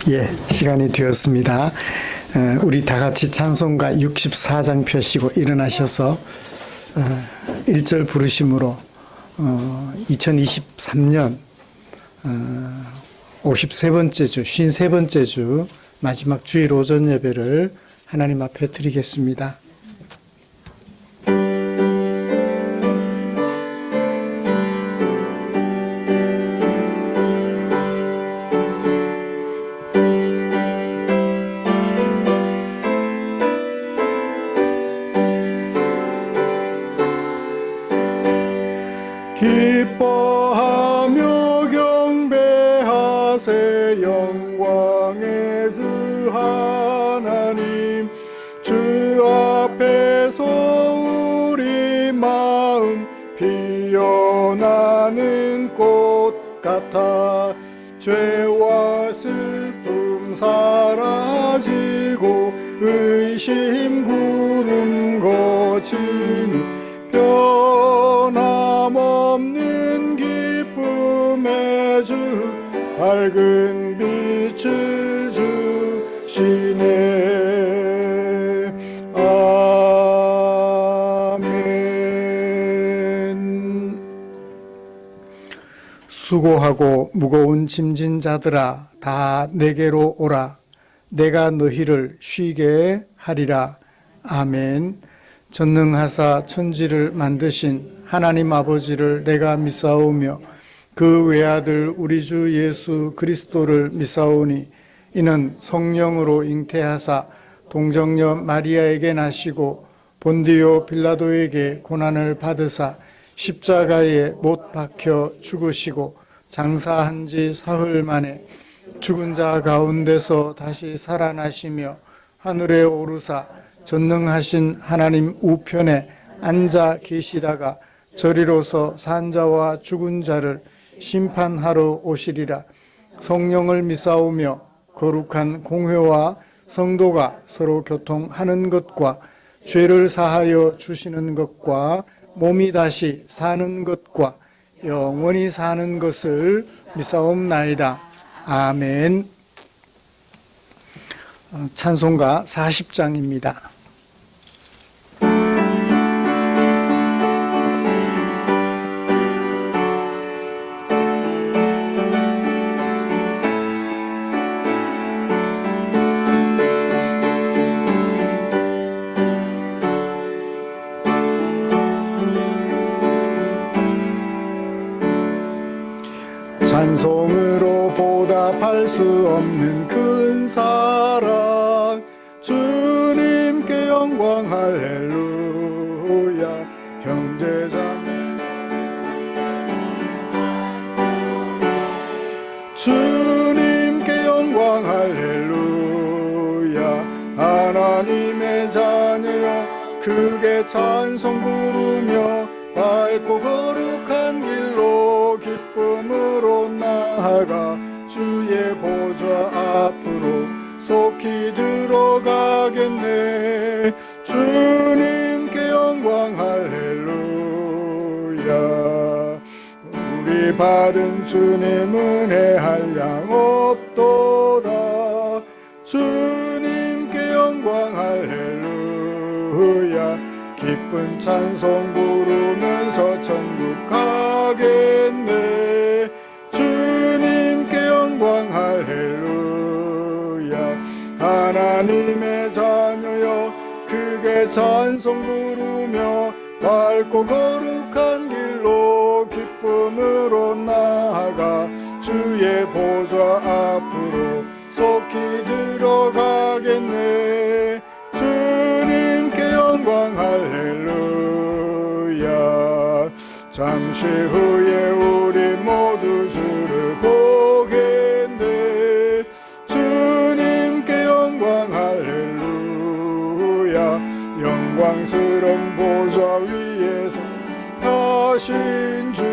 예, 시간이 되었습니다. 우리 다 같이 찬송가 64장 펴시고 일어나셔서 1절 부르심으로 2023년 53번째 주, 53번째 주 마지막 주일 오전 예배를 하나님 앞에 드리겠습니다. 기뻐하며 경배하세 영광의 주 하나님, 주 앞에서 우리 마음 피어나는 꽃 같아 죄와 슬픔 사라지고 의심 구름 거치니 변함없는 기쁨의 주 밝은 빛을 주시네. 아멘. 수고하고 무거운 짐진 자들아 다 내게로 오라. 내가 너희를 쉬게 하리라. 아멘. 전능하사 천지를 만드신 하나님 아버지를 내가 믿사오며 그 외아들 우리 주 예수 그리스도를 믿사오니 이는 성령으로 잉태하사 동정녀 마리아에게 나시고 본디오 빌라도에게 고난을 받으사 십자가에 못 박혀 죽으시고 장사한 지 사흘 만에 죽은 자 가운데서 다시 살아나시며 하늘에 오르사 전능하신 하나님 우편에 앉아 계시다가 저리로서 산 자와 죽은 자를 심판하러 오시리라. 성령을 믿사오며 거룩한 공회와 성도가 서로 교통하는 것과 죄를 사하여 주시는 것과 몸이 다시 사는 것과 영원히 사는 것을 믿사옵나이다. 아멘. 찬송가 40장입니다. 찬송으로 보답할 수 없는 큰 사랑, 주님께 영광 할렐루야. 형제자매 주님께 영광 할렐루야. 하나님의 자녀여 크게 찬송 부르며 밝고 거룩한 길로 기쁨으로 나아가 주의 보좌 앞으로 속히 들어가겠네. 주님께 영광 할렐루야. 우리 받은 주님 은혜 한량 없도다. 주님께 영광 할렐루야. 기쁜 찬송 부르면서 천국 가겠네. 주님께 영광 할렐루야. 하나님의 자녀여 크게 찬송 부르며 밝고 거룩한 길로 기쁨으로 나아가 주의 보좌 앞으로 속히 들어가겠네. 주님께 영광 할렐루야. 잠시 후에 우리 모두 주를 보겠네. 주님께 영광 할렐루야. 영광스러운 보좌 위에서 하신 주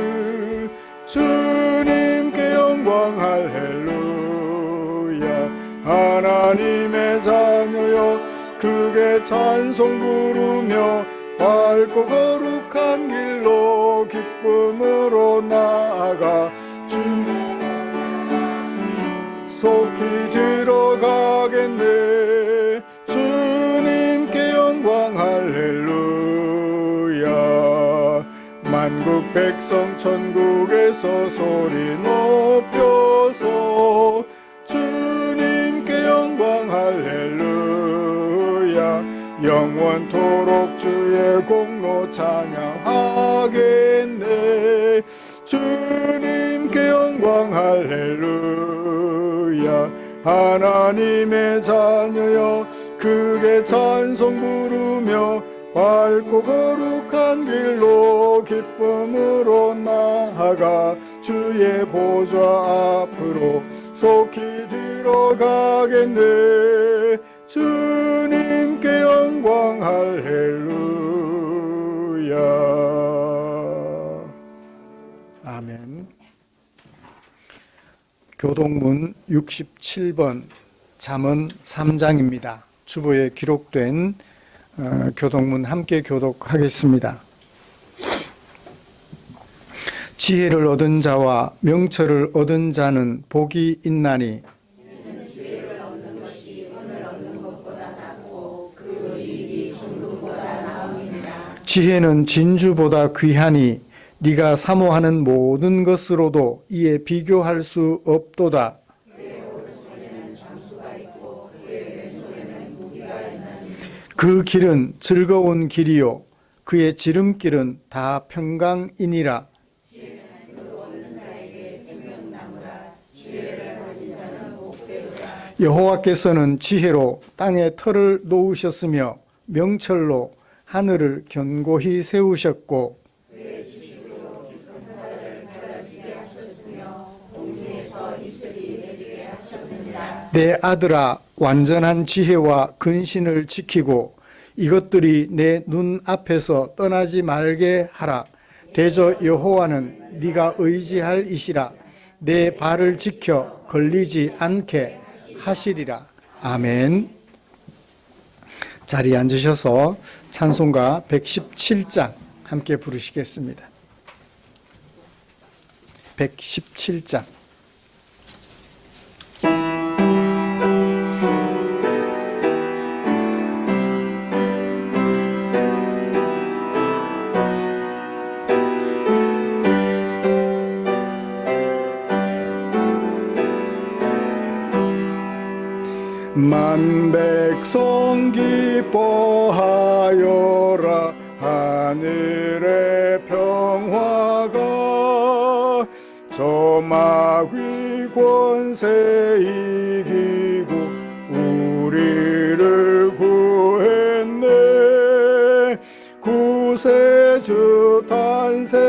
주님께 영광 할렐루야. 하나님의 자녀여 크게 찬송 부르며 밝고 거룩한 길로 기쁨으로 나아가 주님 속히 들어 만국 백성 천국에서 소리 높여서 주님께 영광 할렐루야. 영원토록 주의 공로 찬양하겠네. 주님께 영광 할렐루야. 하나님의 자녀여 크게 찬송 부르며 밝고 거룩한 길로 기쁨으로 나아가 주의 보좌 앞으로 속히 들어가겠네. 주님께 영광 할렐루야. 아멘. 교독문 67번 잠언 3장입니다. 주보에 기록된 교독문 함께 교독하겠습니다. 지혜를 얻은 자와 명철을 얻은 자는 복이 있나니 지혜를 얻는 것이 은을 얻는 것보다 낫고 그 이익이 정금보다 나음이니라. 지혜는 진주보다 귀하니 네가 사모하는 모든 것으로도 이에 비교할 수 없도다. 그 길은 즐거운 길이요 그의 지름길은 다 평강이니라. 여호와께서는 지혜로 땅에 터를 놓으셨으며 명철로 하늘을 견고히 세우셨고 내 아들아 완전한 지혜와 근신을 지키고 이것들이 내 눈 앞에서 떠나지 말게 하라. 대저 여호와는 네가 의지할 이시라. 내 발을 지켜 걸리지 않게 하시리라. 아멘. 자리에 앉으셔서 찬송가 117장 함께 부르시겠습니다. 117장. 만백성 기뻐하여라. 하늘의 평화가 저 마귀 권세 이기고 우리를 구했네. 구세주 탄생하심을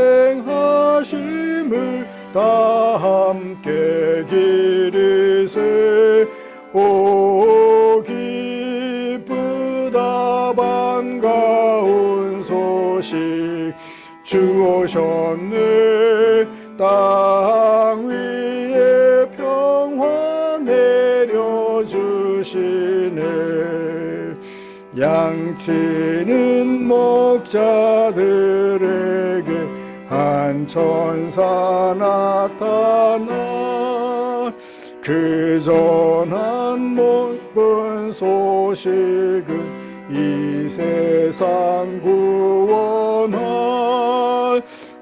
다 함께 기리세. 오 기쁘다 반가운 소식 주 오셨네. 땅 위에 평화 내려주시네. 양치는 목자들에게 한 천사 나타나 그 전한 못본 소식은 이 세상 구원할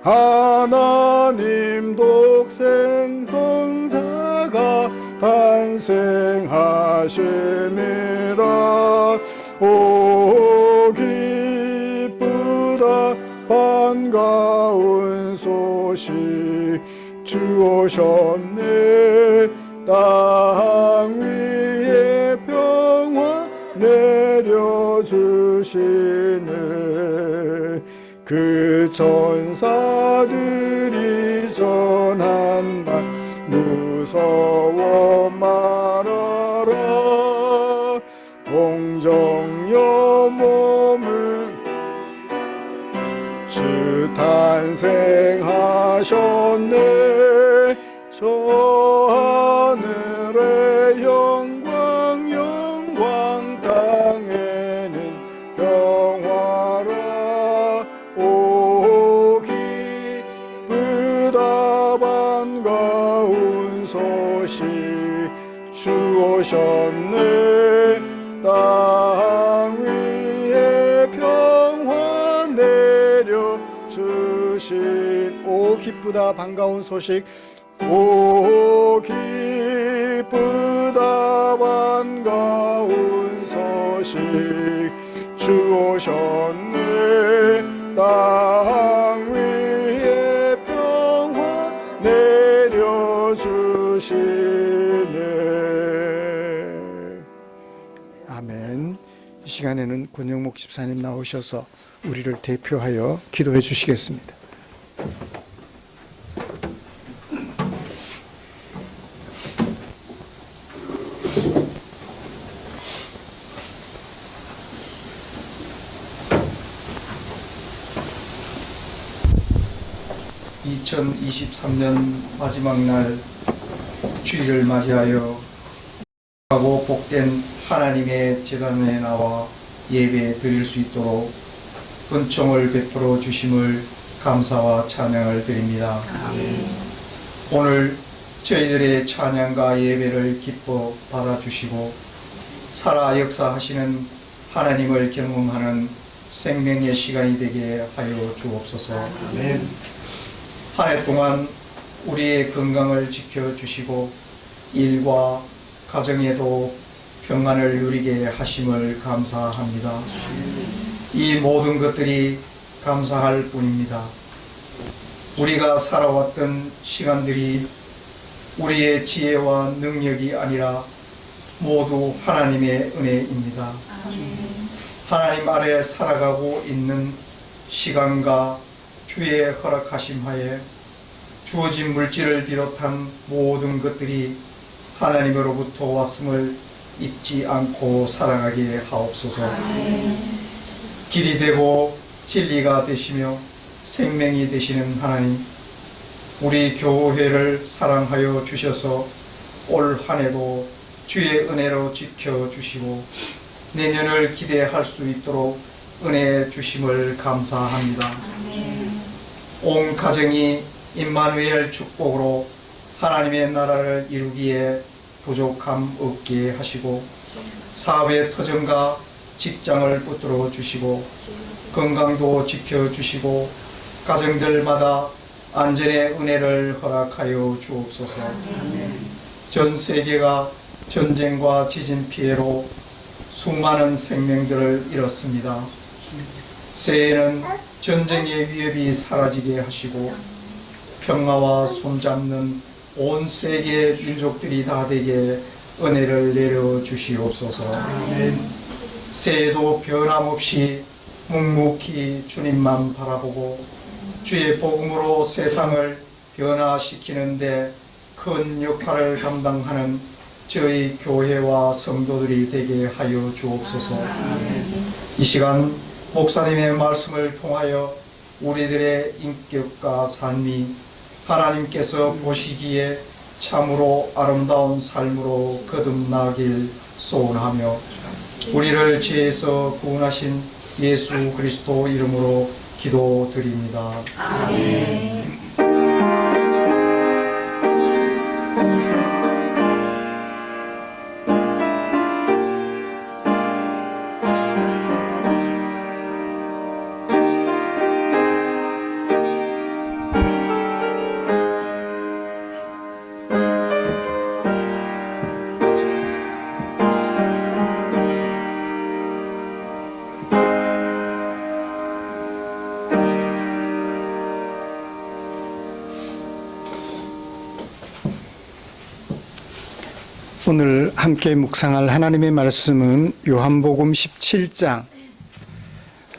하나님 독생 성자가 탄생하심이라. 오 기쁘다 반가운 소식 주 오셨네. 땅 위에 평화 내려주시네. 그 천사들이 전한다. 무서워 말아라. 공정여 몸을 주 탄생하셨네. 저 하늘의 영광 영광 땅에는 평화라. 오 기쁘다 반가운 소식 주 오셨네. 땅 위에 평화 내려주시네. 기쁘다 반가운 소식 오 기쁘다 반가운 소식 주 오셨네 땅 위에 평화 내려주시네. 아멘. 이 시간에는 권영목 집사님 나오셔서 우리를 대표하여 기도해 주시겠습니다. (2023년) 마지막 날 주일을 맞이하여 하고 복된 하나님의 제단에 나와 예배 드릴 수 있도록 은총을 베풀어 주심을 감사와 찬양을 드립니다. 오늘 저희들의 찬양과 예배를 기뻐 받아주시고 살아 역사하시는 하나님을 경험하는 생명의 시간이 되게 하여 주옵소서. 한 해 동안 우리의 건강을 지켜주시고 일과 가정에도 평안을 누리게 하심을 감사합니다. 이 모든 것들이 감사할 뿐입니다. 우리가 살아왔던 시간들이 우리의 지혜와 능력이 아니라 모두 하나님의 은혜입니다. 하나님 아래 살아가고 있는 시간과 주의 허락하심 하에 주어진 물질을 비롯한 모든 것들이 하나님으로부터 왔음을 잊지 않고 살아가게 하옵소서. 길이 되고 진리가 되시며 생명이 되시는 하나님, 우리 교회를 사랑하여 주셔서 올 한 해도 주의 은혜로 지켜주시고 내년을 기대할 수 있도록 은혜 주심을 감사합니다. 온 가정이 임마누엘 축복으로 하나님의 나라를 이루기에 부족함 없게 하시고 사업의 터전과 직장을 붙들어 주시고 건강도 지켜주시고 가정들마다 안전의 은혜를 허락하여 주옵소서. 전 세계가 전쟁과 지진 피해로 수많은 생명들을 잃었습니다. 새해에는 전쟁의 위협이 사라지게 하시고 평화와 손잡는 온 세계 민족들이 다 되게 은혜를 내려 주시옵소서. 새해도 변함없이 묵묵히 주님만 바라보고 주의 복음으로 세상을 변화시키는데 큰 역할을 감당하는 저희 교회와 성도들이 되게 하여 주옵소서. 이 시간 목사님의 말씀을 통하여 우리들의 인격과 삶이 하나님께서 보시기에 참으로 아름다운 삶으로 거듭나길 소원하며 우리를 죄에서 구원하신 예수 그리스도 이름으로 기도드립니다. 아멘. 오늘 함께 묵상할 하나님의 말씀은 요한복음 17장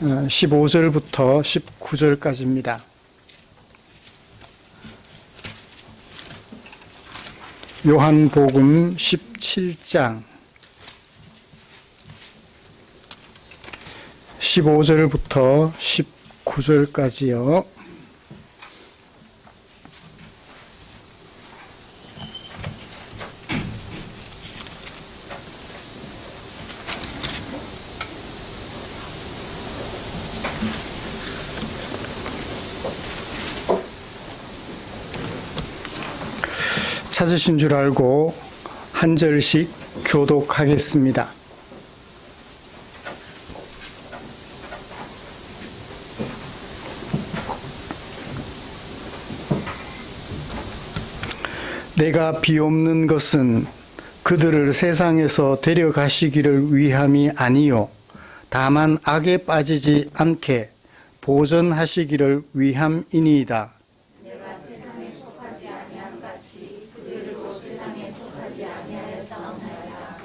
15절부터 19절까지입니다. 요한복음 17장 15절부터 19절까지요. 찾으신 줄 알고 한 절씩 교독하겠습니다. 내가 비옵는 것은 그들을 세상에서 데려가시기를 위함이 아니요 다만 악에 빠지지 않게 보전하시기를 위함이니이다. 내가 세상에 속하지 아니함 같이 그들도 세상에 속하지 아니하였사옵나이다.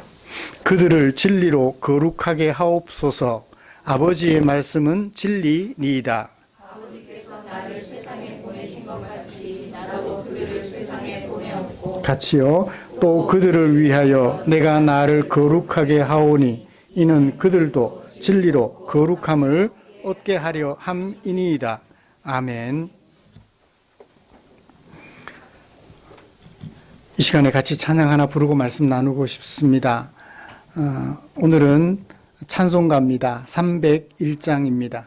그들을 진리로 거룩하게 하옵소서. 아버지의 말씀은 진리니이다. 아버지께서 나를 세상에 보내신 것 같이 나도 그들을 세상에 보내었고 같이요. 또 그들을 위하여 내가 나를 거룩하게 하오니 이는 그들도 진리로 거룩함을 얻게 하려 함이니이다. 아멘. 이 시간에 같이 찬양 하나 부르고 말씀 나누고 싶습니다. 오늘은 찬송가입니다. 301장입니다.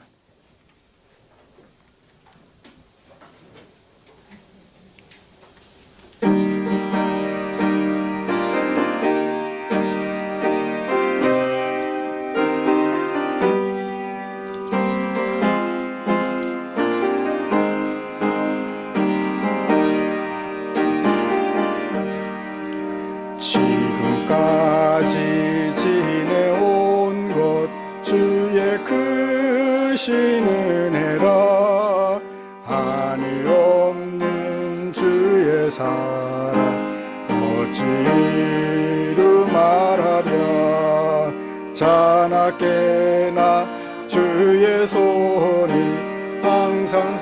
지금까지 지내온 것 주의 크신 은혜라 한이 없는 주의 사랑 어찌 이루 말하랴. 자나깨나 주의 손이 항상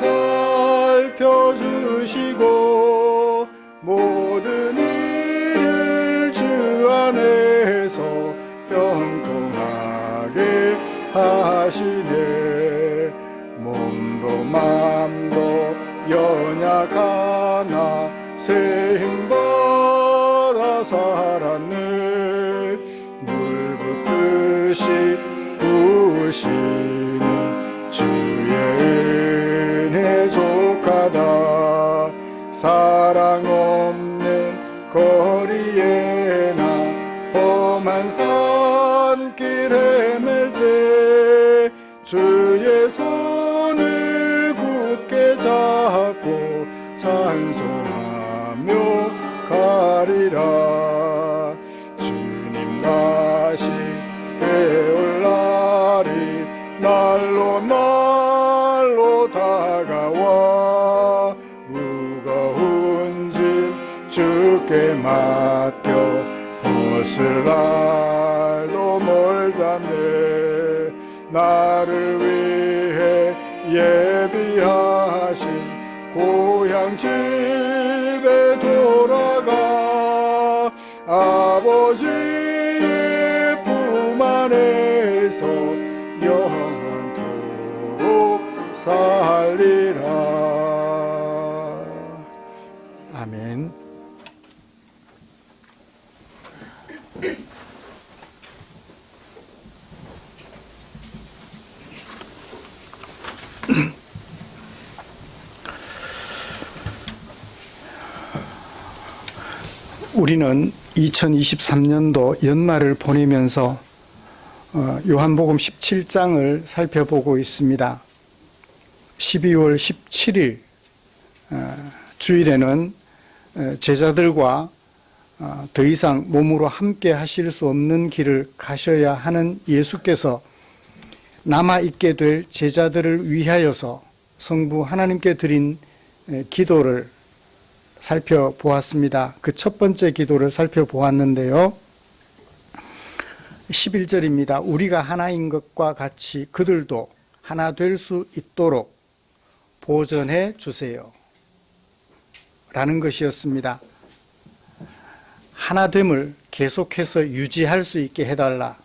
살펴주시고 모든 일을 주 안에서 형통하게 하시네. 몸도 맘도 연약하나 새 힘받아 살았네. 물 붓듯이 부으시는 주의 은혜 족하다. 사랑 없는 거리에나 험한 산길 헤맬 때 주의 손을 굳게 잡고 찬송하며 가리라. 주님 다시 배울 날이 날로 날로 다가와 무거운 짐 주께 맡겨 벗을 날도 멀잖네. 나를 위해 예비하신 고향 집에 돌아가 아버지의 품 안에서 영원토록 살리라. 아멘. 우리는 2023년도 연말을 보내면서 요한복음 17장을 살펴보고 있습니다. 12월 17일 주일에는 제자들과 더 이상 몸으로 함께 하실 수 없는 길을 가셔야 하는 예수께서 남아있게 될 제자들을 위하여서 성부 하나님께 드린 기도를 살펴보았습니다. 그 첫 번째 기도를 살펴보았는데요. 11절입니다. 우리가 하나인 것과 같이 그들도 하나 될 수 있도록 보전해 주세요. 라는 것이었습니다. 하나됨을 계속해서 유지할 수 있게 해달라.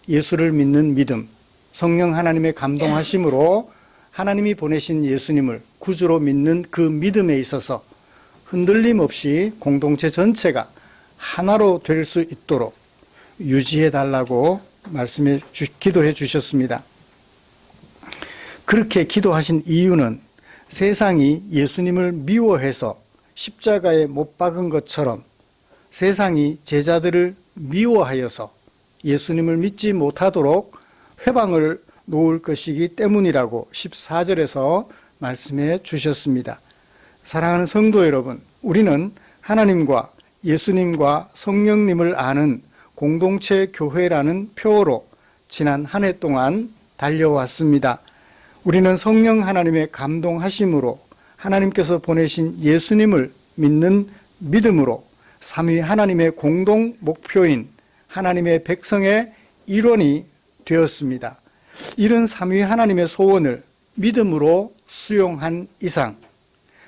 예수를 믿는 믿음, 성령 하나님의 감동하심으로 하나님이 보내신 예수님을 구주로 믿는 그 믿음에 있어서 흔들림 없이 공동체 전체가 하나로 될 수 있도록 유지해 달라고 기도해 주셨습니다. 그렇게 기도하신 이유는 세상이 예수님을 미워해서 십자가에 못 박은 것처럼 세상이 제자들을 미워하여서 예수님을 믿지 못하도록 회방을 놓을 것이기 때문이라고 14절에서 말씀해 주셨습니다. 사랑하는 성도 여러분, 우리는 하나님과 예수님과 성령님을 아는 공동체 교회라는 표어로 지난 한 해 동안 달려왔습니다. 우리는 성령 하나님의 감동하심으로 하나님께서 보내신 예수님을 믿는 믿음으로 삼위 하나님의 공동 목표인 하나님의 백성의 일원이 되었습니다. 이런 삼위 하나님의 소원을 믿음으로 수용한 이상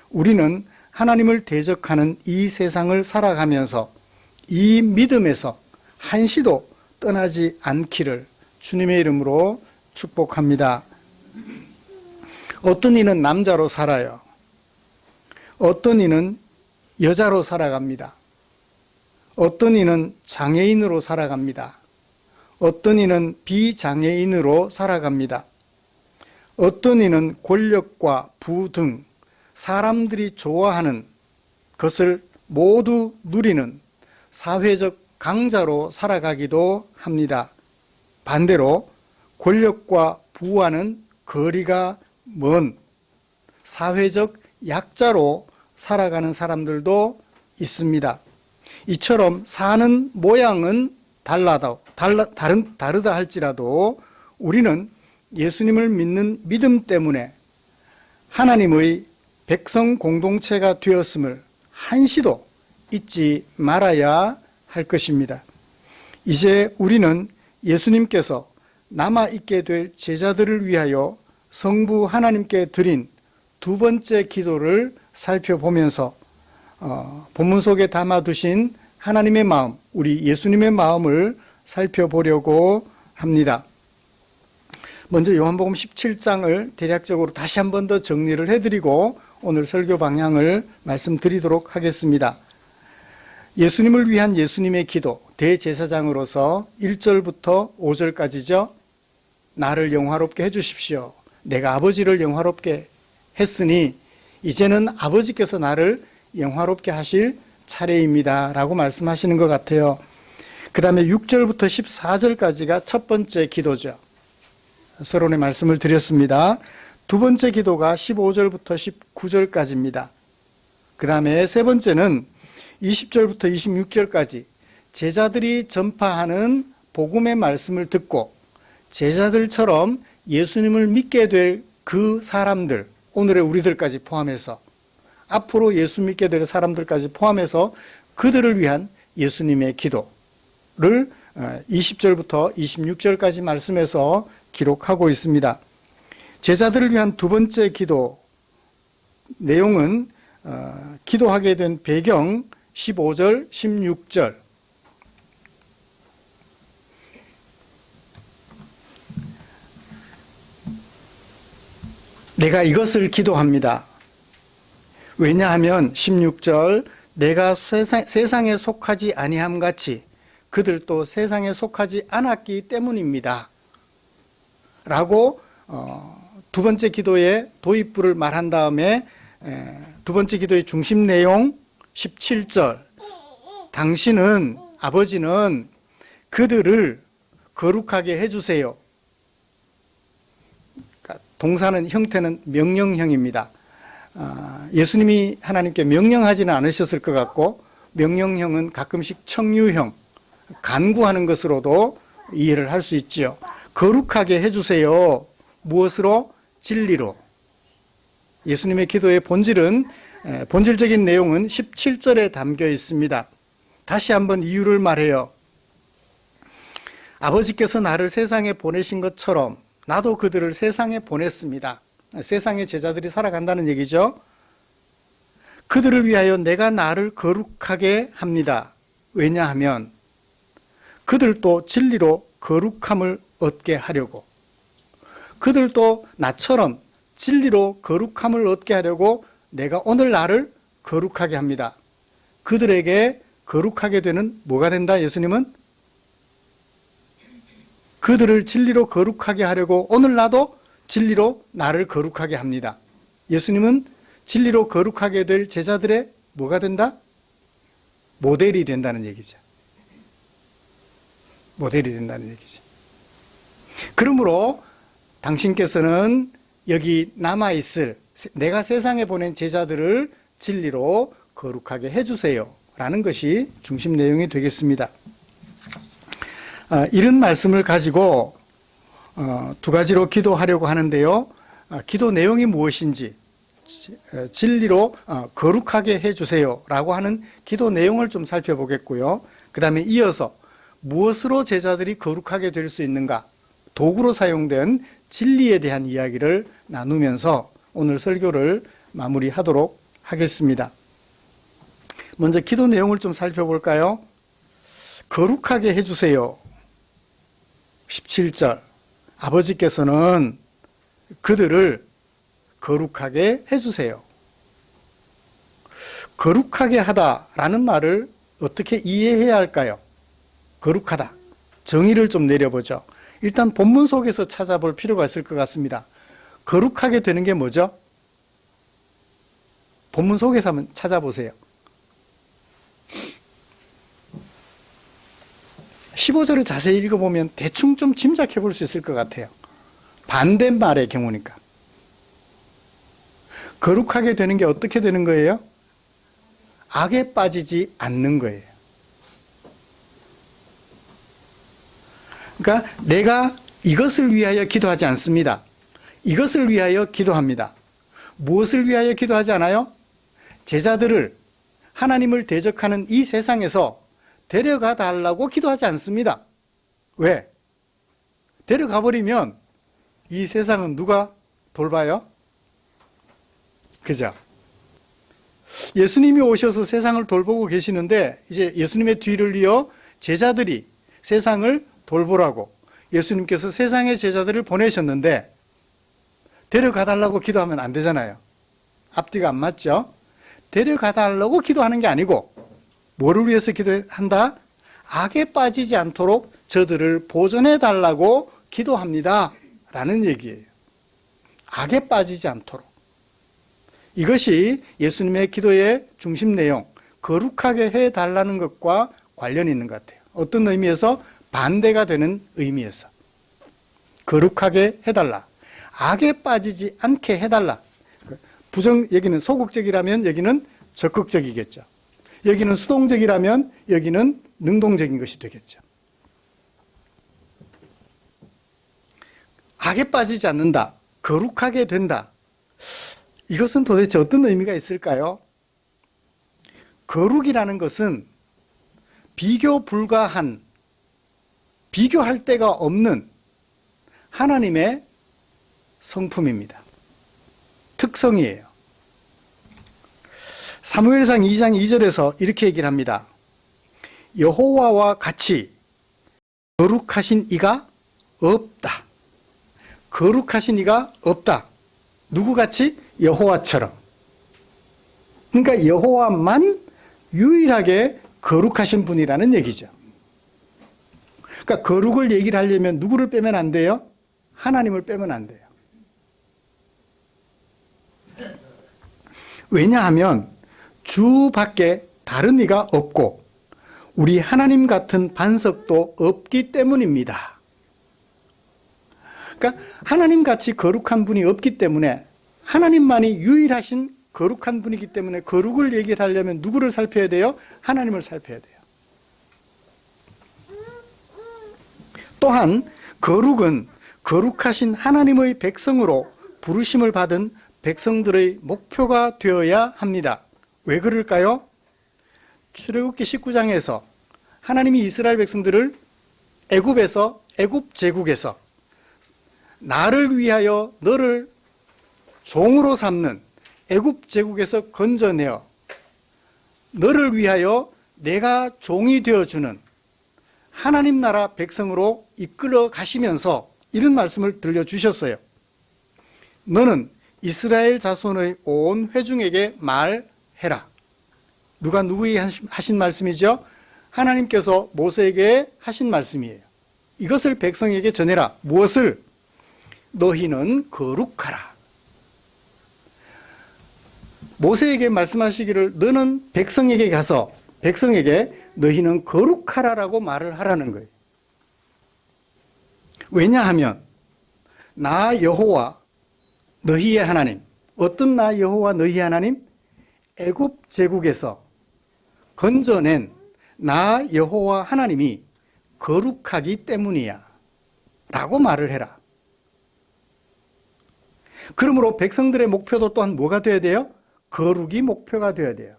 우리는 하나님을 대적하는 이 세상을 살아가면서 이 믿음에서 한시도 떠나지 않기를 주님의 이름으로 축복합니다. 어떤 이는 남자로 살아요. 어떤 이는 여자로 살아갑니다. 어떤 이는 장애인으로 살아갑니다. 어떤 이는 비장애인으로 살아갑니다. 어떤 이는 권력과 부 등 사람들이 좋아하는 것을 모두 누리는 사회적 강자로 살아가기도 합니다. 반대로 권력과 부와는 거리가 먼 사회적 약자로 살아가는 사람들도 있습니다. 이처럼 사는 모양은 다르다 할지라도 우리는 예수님을 믿는 믿음 때문에 하나님의 백성 공동체가 되었음을 한시도 잊지 말아야 할 것입니다. 이제 우리는 예수님께서 남아있게 될 제자들을 위하여 성부 하나님께 드린 두 번째 기도를 살펴보면서 본문 속에 담아두신 하나님의 마음, 우리 예수님의 마음을 살펴보려고 합니다. 먼저 요한복음 17장을 대략적으로 다시 한 번 더 정리를 해드리고 오늘 설교 방향을 말씀드리도록 하겠습니다. 예수님을 위한 예수님의 기도, 대제사장으로서 1절부터 5절까지죠. 나를 영화롭게 해주십시오. 내가 아버지를 영화롭게 했으니 이제는 아버지께서 나를 영화롭게 하실 차례입니다 라고 말씀하시는 것 같아요. 그 다음에 6절부터 14절까지가 첫 번째 기도죠. 서론의 말씀을 드렸습니다. 두 번째 기도가 15절부터 19절까지입니다. 그 다음에 세 번째는 20절부터 26절까지 제자들이 전파하는 복음의 말씀을 듣고 제자들처럼 예수님을 믿게 될 그 사람들, 오늘의 우리들까지 포함해서 앞으로 예수 믿게 될 사람들까지 포함해서 그들을 위한 예수님의 기도를 20절부터 26절까지 말씀에서 기록하고 있습니다. 제자들을 위한 두 번째 기도 내용은 기도하게 된 배경 15절, 16절. 내가 이것을 기도합니다. 왜냐하면 16절 내가 세상에 속하지 아니함 같이 그들도 세상에 속하지 않았기 때문입니다. 라고 두 번째 기도의 도입부를 말한 다음에 두 번째 기도의 중심 내용 17절 당신은 아버지는 그들을 거룩하게 해주세요. 동사는 형태는 명령형입니다. 예수님이 하나님께 명령하지는 않으셨을 것 같고 명령형은 가끔씩 청유형, 간구하는 것으로도 이해를 할 수 있지요. 거룩하게 해주세요. 무엇으로? 진리로. 예수님의 기도의 본질적인 내용은 17절에 담겨 있습니다. 다시 한번 이유를 말해요. 아버지께서 나를 세상에 보내신 것처럼 나도 그들을 세상에 보냈습니다. 세상의 제자들이 살아간다는 얘기죠. 그들을 위하여 내가 나를 거룩하게 합니다. 왜냐하면 그들도 진리로 거룩함을 얻게 하려고, 그들도 나처럼 진리로 거룩함을 얻게 하려고 내가 오늘 나를 거룩하게 합니다. 그들에게 거룩하게 되는 뭐가 된다? 예수님은 그들을 진리로 거룩하게 하려고 오늘 나도 진리로 나를 거룩하게 합니다. 예수님은 진리로 거룩하게 될 제자들의 뭐가 된다? 모델이 된다는 얘기죠. 모델이 된다는 얘기죠. 그러므로 당신께서는 여기 남아있을 내가 세상에 보낸 제자들을 진리로 거룩하게 해주세요 라는 것이 중심 내용이 되겠습니다. 이런 말씀을 가지고 두 가지로 기도하려고 하는데요. 기도 내용이 무엇인지 진리로 거룩하게 해주세요 라고 하는 기도 내용을 좀 살펴보겠고요. 그 다음에 이어서 무엇으로 제자들이 거룩하게 될 수 있는가, 도구로 사용된 진리에 대한 이야기를 나누면서 오늘 설교를 마무리하도록 하겠습니다. 먼저 기도 내용을 좀 살펴볼까요? 거룩하게 해주세요. 17절, 아버지께서는 그들을 거룩하게 해주세요. 거룩하게 하다라는 말을 어떻게 이해해야 할까요? 거룩하다, 정의를 좀 내려보죠. 일단 본문 속에서 찾아볼 필요가 있을 것 같습니다. 거룩하게 되는 게 뭐죠? 본문 속에서 한번 찾아보세요. 15절을 자세히 읽어보면 대충 좀 짐작해 볼 수 있을 것 같아요. 반대말의 경우니까. 거룩하게 되는 게 어떻게 되는 거예요? 악에 빠지지 않는 거예요. 그러니까 내가 이것을 위하여 기도하지 않습니다. 이것을 위하여 기도합니다. 무엇을 위하여 기도하지 않아요? 제자들을, 하나님을 대적하는 이 세상에서 데려가 달라고 기도하지 않습니다. 왜? 데려가 버리면 이 세상은 누가 돌봐요? 그죠? 예수님이 오셔서 세상을 돌보고 계시는데 이제 예수님의 뒤를 이어 제자들이 세상을 돌보라고 예수님께서 세상의 제자들을 보내셨는데 데려가 달라고 기도하면 안 되잖아요. 앞뒤가 안 맞죠? 데려가 달라고 기도하는 게 아니고 뭐를 위해서 기도한다? 악에 빠지지 않도록 저들을 보존해 달라고 기도합니다 라는 얘기예요. 악에 빠지지 않도록. 이것이 예수님의 기도의 중심 내용, 거룩하게 해달라는 것과 관련이 있는 것 같아요. 어떤 의미에서? 반대가 되는 의미에서. 거룩하게 해달라. 악에 빠지지 않게 해달라. 여기는 소극적이라면 여기는 적극적이겠죠. 여기는 수동적이라면 여기는 능동적인 것이 되겠죠. 악에 빠지지 않는다. 거룩하게 된다. 이것은 도대체 어떤 의미가 있을까요? 거룩이라는 것은 비교 불가한, 비교할 데가 없는 하나님의 성품입니다. 특성이에요. 사무엘상 2장 2절에서 이렇게 얘기를 합니다. 여호와와 같이 거룩하신 이가 없다. 거룩하신 이가 없다. 누구같이? 여호와처럼. 그러니까 여호와만 유일하게 거룩하신 분이라는 얘기죠. 그러니까 거룩을 얘기를 하려면 누구를 빼면 안 돼요? 하나님을 빼면 안 돼요. 왜냐하면 주 밖에 다른 이가 없고 우리 하나님 같은 반석도 없기 때문입니다. 그러니까 하나님같이 거룩한 분이 없기 때문에 하나님만이 유일하신 거룩한 분이기 때문에 거룩을 얘기를 하려면 누구를 살펴야 돼요? 하나님을 살펴야 돼요. 또한 거룩은 거룩하신 하나님의 백성으로 부르심을 받은 백성들의 목표가 되어야 합니다. 왜 그럴까요? 출애굽기 19장에서 하나님이 이스라엘 백성들을 애굽 제국에서 나를 위하여 너를 종으로 삼는 애굽 제국에서 건져내어 너를 위하여 내가 종이 되어주는 하나님 나라 백성으로 이끌어 가시면서 이런 말씀을 들려주셨어요. 너는 이스라엘 자손의 온 회중에게 말해라. 누가 누구에게 하신 말씀이죠? 하나님께서 모세에게 하신 말씀이에요. 이것을 백성에게 전해라. 무엇을? 너희는 거룩하라. 모세에게 말씀하시기를 너는 백성에게 가서 백성에게 너희는 거룩하라라고 말을 하라는 거예요. 왜냐하면 나 여호와 너희의 하나님, 어떤 나 여호와 너희의 하나님? 애굽 제국에서 건져낸 나 여호와 하나님이 거룩하기 때문이야 라고 말을 해라. 그러므로 백성들의 목표도 또한 뭐가 되어야 돼요? 거룩이 목표가 되어야 돼요.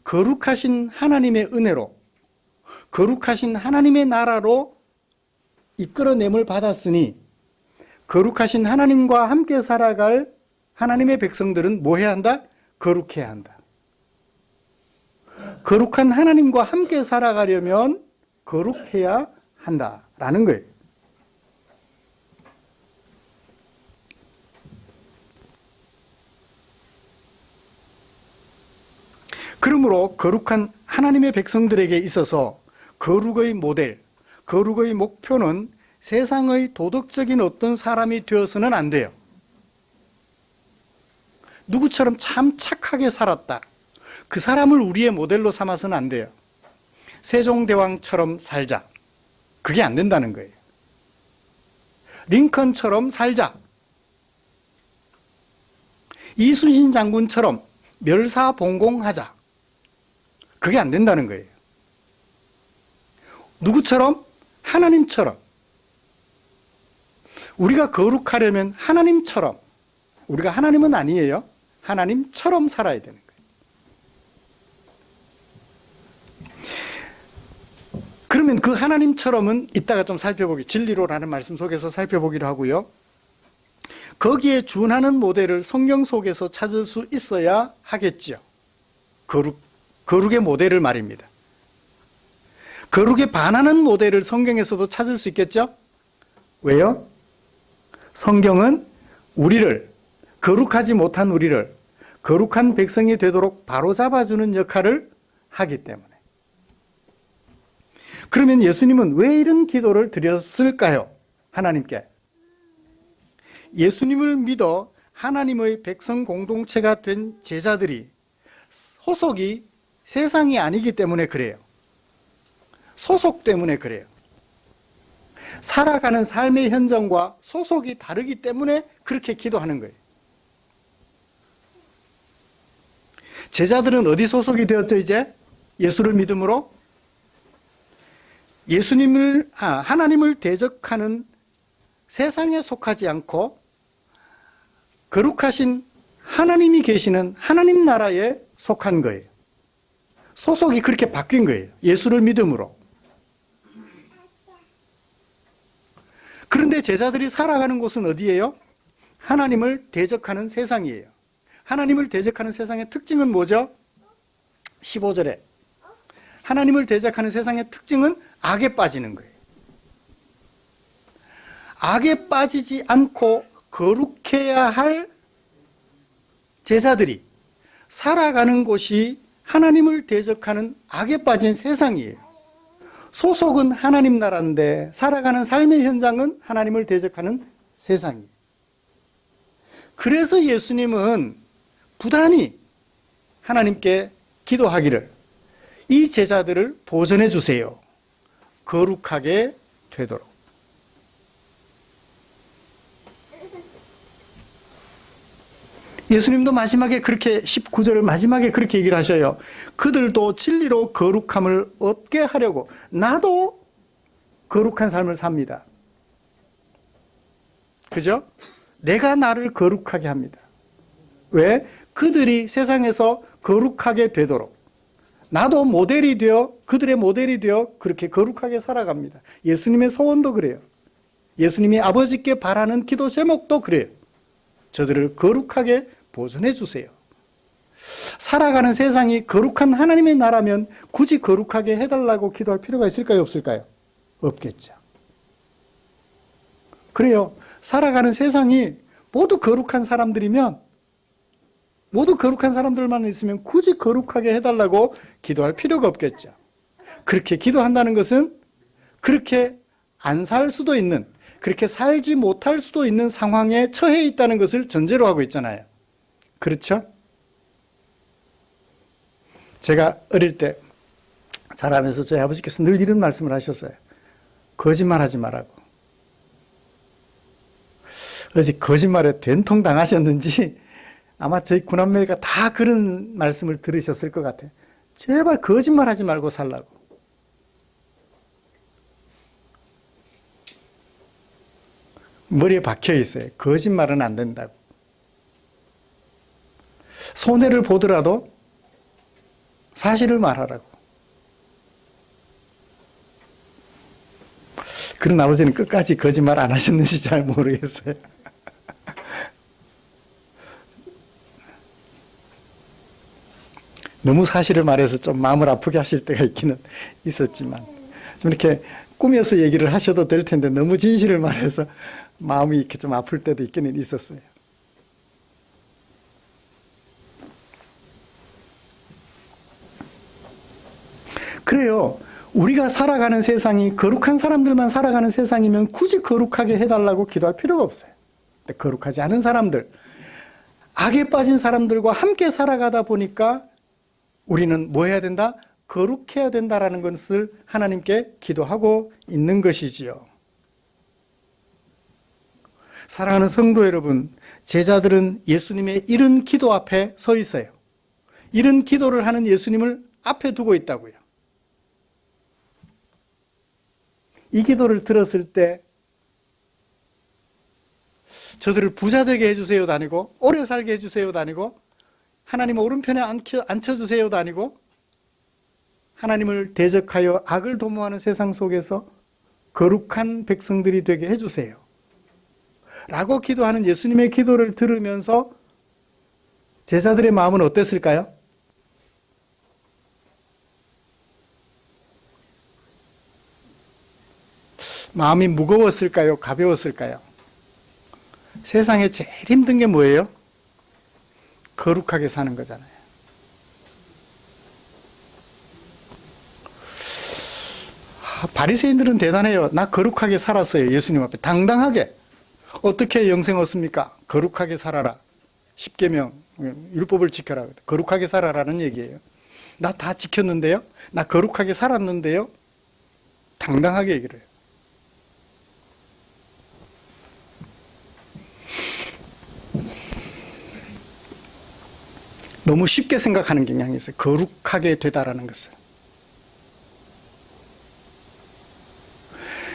거룩하신 하나님의 은혜로, 거룩하신 하나님의 나라로 이끌어냄을 받았으니 거룩하신 하나님과 함께 살아갈 하나님의 백성들은 뭐 해야 한다? 거룩해야 한다. 거룩한 하나님과 함께 살아가려면 거룩해야 한다라는 거예요. 그러므로 거룩한 하나님의 백성들에게 있어서 거룩의 모델, 거룩의 목표는 세상의 도덕적인 어떤 사람이 되어서는 안 돼요. 누구처럼 참 착하게 살았다. 그 사람을 우리의 모델로 삼아서는 안 돼요. 세종대왕처럼 살자. 그게 안 된다는 거예요. 링컨처럼 살자. 이순신 장군처럼 멸사봉공하자. 그게 안 된다는 거예요. 누구처럼? 하나님처럼. 우리가 거룩하려면 하나님처럼, 우리가 하나님은 아니에요. 하나님처럼 살아야 되는 거예요. 그러면 그 하나님처럼은 이따가 좀 진리로라는 말씀 속에서 살펴보기로 하고요. 거기에 준하는 모델을 성경 속에서 찾을 수 있어야 하겠지요. 거룩의 모델을 말입니다. 거룩에 반하는 모델을 성경에서도 찾을 수 있겠죠? 왜요? 성경은 우리를, 거룩하지 못한 우리를 거룩한 백성이 되도록 바로잡아주는 역할을 하기 때문에. 그러면 예수님은 왜 이런 기도를 드렸을까요? 하나님께. 예수님을 믿어 하나님의 백성 공동체가 된 제자들이 소속이 세상이 아니기 때문에 그래요. 소속 때문에 그래요. 살아가는 삶의 현장과 소속이 다르기 때문에 그렇게 기도하는 거예요. 제자들은 어디 소속이 되었죠, 이제? 예수를 믿음으로? 하나님을 대적하는 세상에 속하지 않고 거룩하신 하나님이 계시는 하나님 나라에 속한 거예요. 소속이 그렇게 바뀐 거예요. 예수를 믿음으로. 그런데 제자들이 살아가는 곳은 어디예요? 하나님을 대적하는 세상이에요. 하나님을 대적하는 세상의 특징은 뭐죠? 15절에 하나님을 대적하는 세상의 특징은 악에 빠지는 거예요. 악에 빠지지 않고 거룩해야 할 제자들이 살아가는 곳이 하나님을 대적하는 악에 빠진 세상이에요. 소속은 하나님 나라인데 살아가는 삶의 현장은 하나님을 대적하는 세상이에요. 그래서 예수님은 부단히 하나님께 기도하기를 이 제자들을 보존해 주세요. 거룩하게 되도록. 예수님도 마지막에 그렇게 19절 마지막에 그렇게 얘기를 하셔요. 그들도 진리로 거룩함을 얻게 하려고 나도 거룩한 삶을 삽니다. 그죠? 내가 나를 거룩하게 합니다. 왜? 그들이 세상에서 거룩하게 되도록 나도 모델이 되어 그들의 모델이 되어 그렇게 거룩하게 살아갑니다. 예수님의 소원도 그래요. 예수님이 아버지께 바라는 기도 제목도 그래요. 저들을 거룩하게 보존해 주세요. 살아가는 세상이 거룩한 하나님의 나라면 굳이 거룩하게 해달라고 기도할 필요가 있을까요? 없을까요? 없겠죠. 그래요. 살아가는 세상이 모두 거룩한 사람들이면 모두 거룩한 사람들만 있으면 굳이 거룩하게 해달라고 기도할 필요가 없겠죠. 그렇게 기도한다는 것은 그렇게 안 살 수도 있는, 그렇게 살지 못할 수도 있는 상황에 처해 있다는 것을 전제로 하고 있잖아요. 그렇죠? 제가 어릴 때 자라면서 저희 아버지께서 늘 이런 말씀을 하셨어요. 거짓말하지 말라고. 어제 거짓말에 된통 당하셨는지 아마 저희 구남매가 다 그런 말씀을 들으셨을 것 같아요. 제발 거짓말하지 말고 살라고. 머리에 박혀 있어요. 거짓말은 안 된다고. 손해를 보더라도 사실을 말하라고. 그런 아버지는 끝까지 거짓말 안 하셨는지 잘 모르겠어요. 너무 사실을 말해서 좀 마음을 아프게 하실 때가 있기는 있었지만, 좀 이렇게 꾸며서 얘기를 하셔도 될 텐데 너무 진실을 말해서 마음이 이렇게 좀 아플 때도 있기는 있었어요. 그래요. 우리가 살아가는 세상이 거룩한 사람들만 살아가는 세상이면 굳이 거룩하게 해달라고 기도할 필요가 없어요. 근데 거룩하지 않은 사람들, 악에 빠진 사람들과 함께 살아가다 보니까 우리는 뭐 해야 된다? 거룩해야 된다라는 것을 하나님께 기도하고 있는 것이지요. 사랑하는 성도 여러분, 제자들은 예수님의 이런 기도 앞에 서 있어요. 이런 기도를 하는 예수님을 앞에 두고 있다고요. 이 기도를 들었을 때 저들을 부자 되게 해주세요도 아니고 오래 살게 해주세요도 아니고 하나님 오른편에 앉혀주세요도 아니고 하나님을 대적하여 악을 도모하는 세상 속에서 거룩한 백성들이 되게 해주세요 라고 기도하는 예수님의 기도를 들으면서 제자들의 마음은 어땠을까요? 마음이 무거웠을까요? 가벼웠을까요? 세상에 제일 힘든 게 뭐예요? 거룩하게 사는 거잖아요. 바리새인들은 대단해요. 나 거룩하게 살았어요. 예수님 앞에 당당하게. 어떻게 영생 얻습니까? 거룩하게 살아라. 십계명 율법을 지켜라. 거룩하게 살아라는 얘기예요. 나 다 지켰는데요. 나 거룩하게 살았는데요. 당당하게 얘기를 해요. 너무 쉽게 생각하는 경향이 있어요. 거룩하게 되다라는 것을.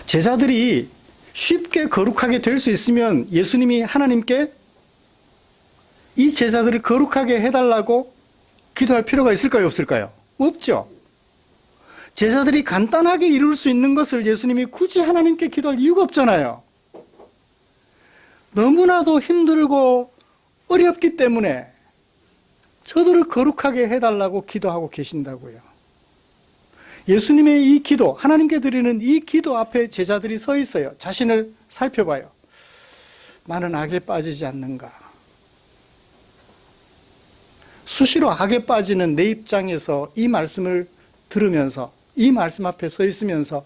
제자들이 쉽게 거룩하게 될 수 있으면 예수님이 하나님께 이 제자들을 거룩하게 해달라고 기도할 필요가 있을까요? 없을까요? 없죠. 제자들이 간단하게 이룰 수 있는 것을 예수님이 굳이 하나님께 기도할 이유가 없잖아요. 너무나도 힘들고 어렵기 때문에 저들을 거룩하게 해달라고 기도하고 계신다고요. 예수님의 이 기도, 하나님께 드리는 이 기도 앞에 제자들이 서 있어요. 자신을 살펴봐요. 나는 악에 빠지지 않는가? 수시로 악에 빠지는 내 입장에서 이 말씀을 들으면서 이 말씀 앞에 서 있으면서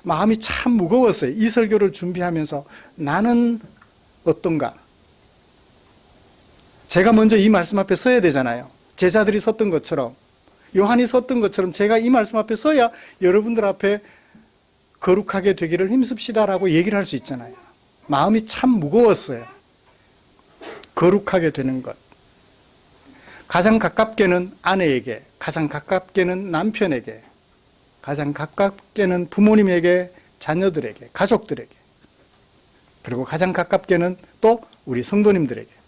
마음이 참 무거웠어요. 이 설교를 준비하면서 나는 어떤가? 제가 먼저 이 말씀 앞에 서야 되잖아요. 제자들이 섰던 것처럼, 요한이 섰던 것처럼 제가 이 말씀 앞에 서야 여러분들 앞에 거룩하게 되기를 힘씁시다라고 얘기를 할 수 있잖아요. 마음이 참 무거웠어요. 거룩하게 되는 것. 가장 가깝게는 아내에게, 가장 가깝게는 남편에게, 가장 가깝게는 부모님에게, 자녀들에게, 가족들에게, 그리고 가장 가깝게는 또 우리 성도님들에게,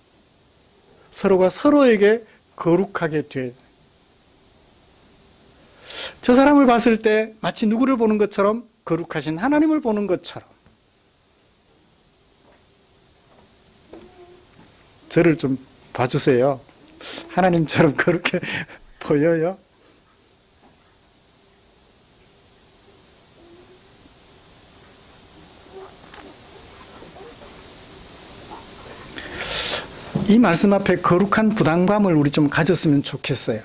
서로가 서로에게 거룩하게 돼. 저 사람을 봤을 때 마치 누구를 보는 것처럼 거룩하신 하나님을 보는 것처럼 저를 좀 봐주세요. 하나님처럼 그렇게 보여요? 이 말씀 앞에 거룩한 부담감을 우리 좀 가졌으면 좋겠어요.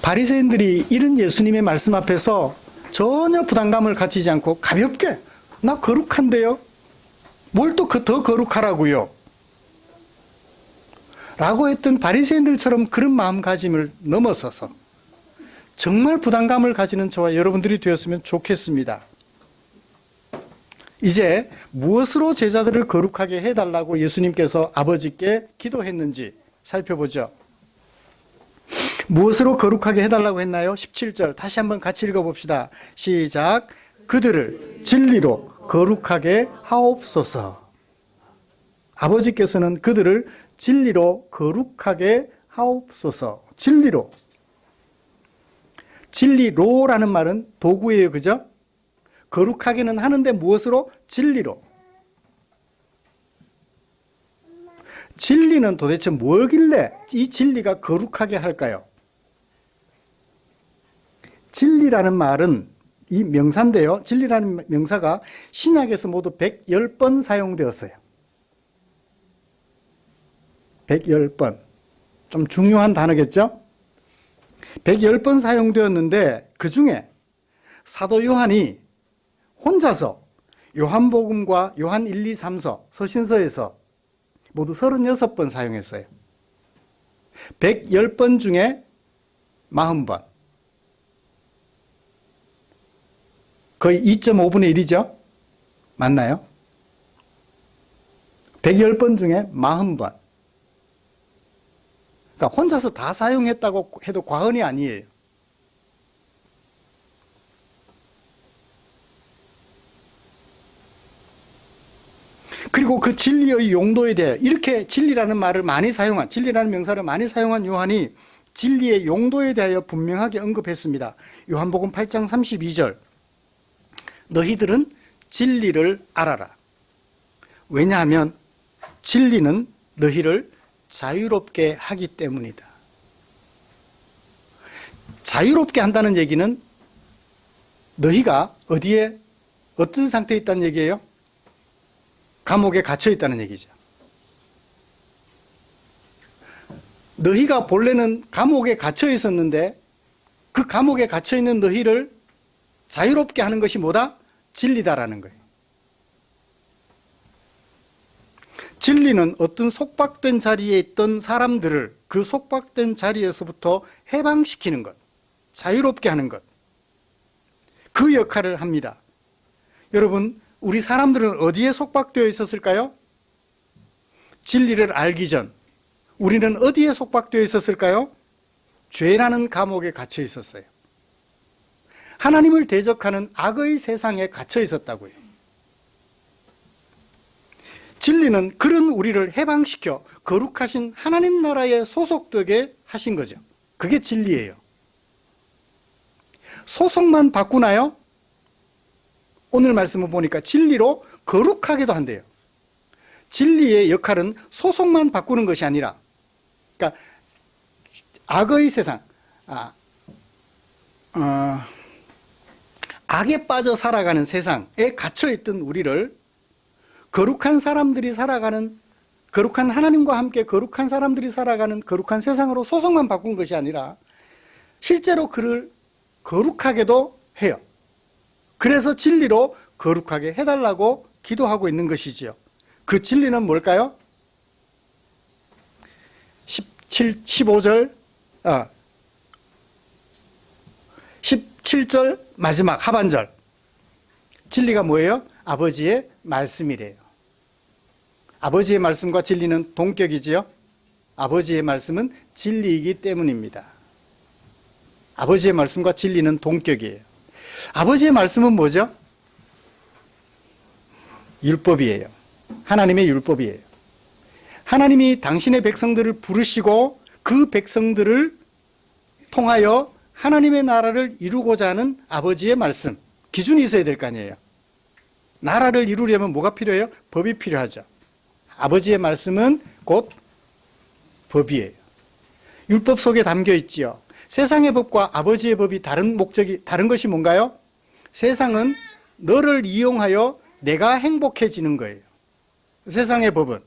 바리새인들이 이런 예수님의 말씀 앞에서 전혀 부담감을 가지지 않고 가볍게 나 거룩한데요? 뭘 또 더 거룩하라고요? 라고 했던 바리새인들처럼 그런 마음가짐을 넘어서서 정말 부담감을 가지는 저와 여러분들이 되었으면 좋겠습니다. 이제 무엇으로 제자들을 거룩하게 해달라고 예수님께서 아버지께 기도했는지 살펴보죠. 무엇으로 거룩하게 해달라고 했나요? 17절 다시 한번 같이 읽어봅시다. 시작. 그들을 진리로 거룩하게 하옵소서. 아버지께서는 그들을 진리로 거룩하게 하옵소서. 진리로. 진리로라는 말은 도구예요. 그죠? 거룩하게는 하는데 무엇으로? 진리로. 진리는 도대체 뭐길래 이 진리가 거룩하게 할까요? 진리라는 말은 이 명사인데요. 진리라는 명사가 신약에서 모두 110번 사용되었어요. 110번. 좀 중요한 단어겠죠? 110번 사용되었는데 그 중에 사도 요한이 혼자서 요한복음과 요한 1, 2, 3서 서신서에서 모두 36번 사용했어요. 110번 중에 40번. 거의 2.5분의 1이죠? 맞나요? 110번 중에 40번. 그러니까 혼자서 다 사용했다고 해도 과언이 아니에요. 그리고 그 진리의 용도에 대해 이렇게 진리라는 말을 많이 사용한, 진리라는 명사를 많이 사용한 요한이 진리의 용도에 대하여 분명하게 언급했습니다. 요한복음 8장 32절. 너희들은 진리를 알아라. 왜냐하면 진리는 너희를 자유롭게 하기 때문이다. 자유롭게 한다는 얘기는 너희가 어디에 어떤 상태에 있다는 얘기예요? 감옥에 갇혀 있다는 얘기죠. 너희가 본래는 감옥에 갇혀 있었는데 그 감옥에 갇혀 있는 너희를 자유롭게 하는 것이 뭐다? 진리다라는 거예요. 진리는 어떤 속박된 자리에 있던 사람들을 그 속박된 자리에서부터 해방시키는 것, 자유롭게 하는 것, 그 역할을 합니다. 여러분, 우리 사람들은 어디에 속박되어 있었을까요? 진리를 알기 전 우리는 어디에 속박되어 있었을까요? 죄라는 감옥에 갇혀 있었어요. 하나님을 대적하는 악의 세상에 갇혀 있었다고요. 진리는 그런 우리를 해방시켜 거룩하신 하나님 나라에 소속되게 하신 거죠. 그게 진리예요. 소속만 바꾸나요? 오늘 말씀을 보니까 진리로 거룩하게도 한대요. 진리의 역할은 소속만 바꾸는 것이 아니라, 그러니까 악의 세상, 악에 빠져 살아가는 세상에 갇혀있던 우리를 거룩한 사람들이 살아가는, 거룩한 하나님과 함께 거룩한 사람들이 살아가는 거룩한 세상으로 소속만 바꾼 것이 아니라 실제로 그를 거룩하게도 해요. 그래서 진리로 거룩하게 해달라고 기도하고 있는 것이지요. 그 진리는 뭘까요? 17절 마지막 하반절. 진리가 뭐예요? 아버지의 말씀이래요. 아버지의 말씀과 진리는 동격이지요. 아버지의 말씀은 진리이기 때문입니다. 아버지의 말씀과 진리는 동격이에요. 아버지의 말씀은 뭐죠? 율법이에요. 하나님의 율법이에요. 하나님이 당신의 백성들을 부르시고 그 백성들을 통하여 하나님의 나라를 이루고자 하는 아버지의 말씀, 기준이 있어야 될 거 아니에요. 나라를 이루려면 뭐가 필요해요? 법이 필요하죠. 아버지의 말씀은 곧 법이에요. 율법 속에 담겨 있지요. 세상의 법과 아버지의 법이 다른 것이 뭔가요? 세상은 너를 이용하여 내가 행복해지는 거예요. 세상의 법은.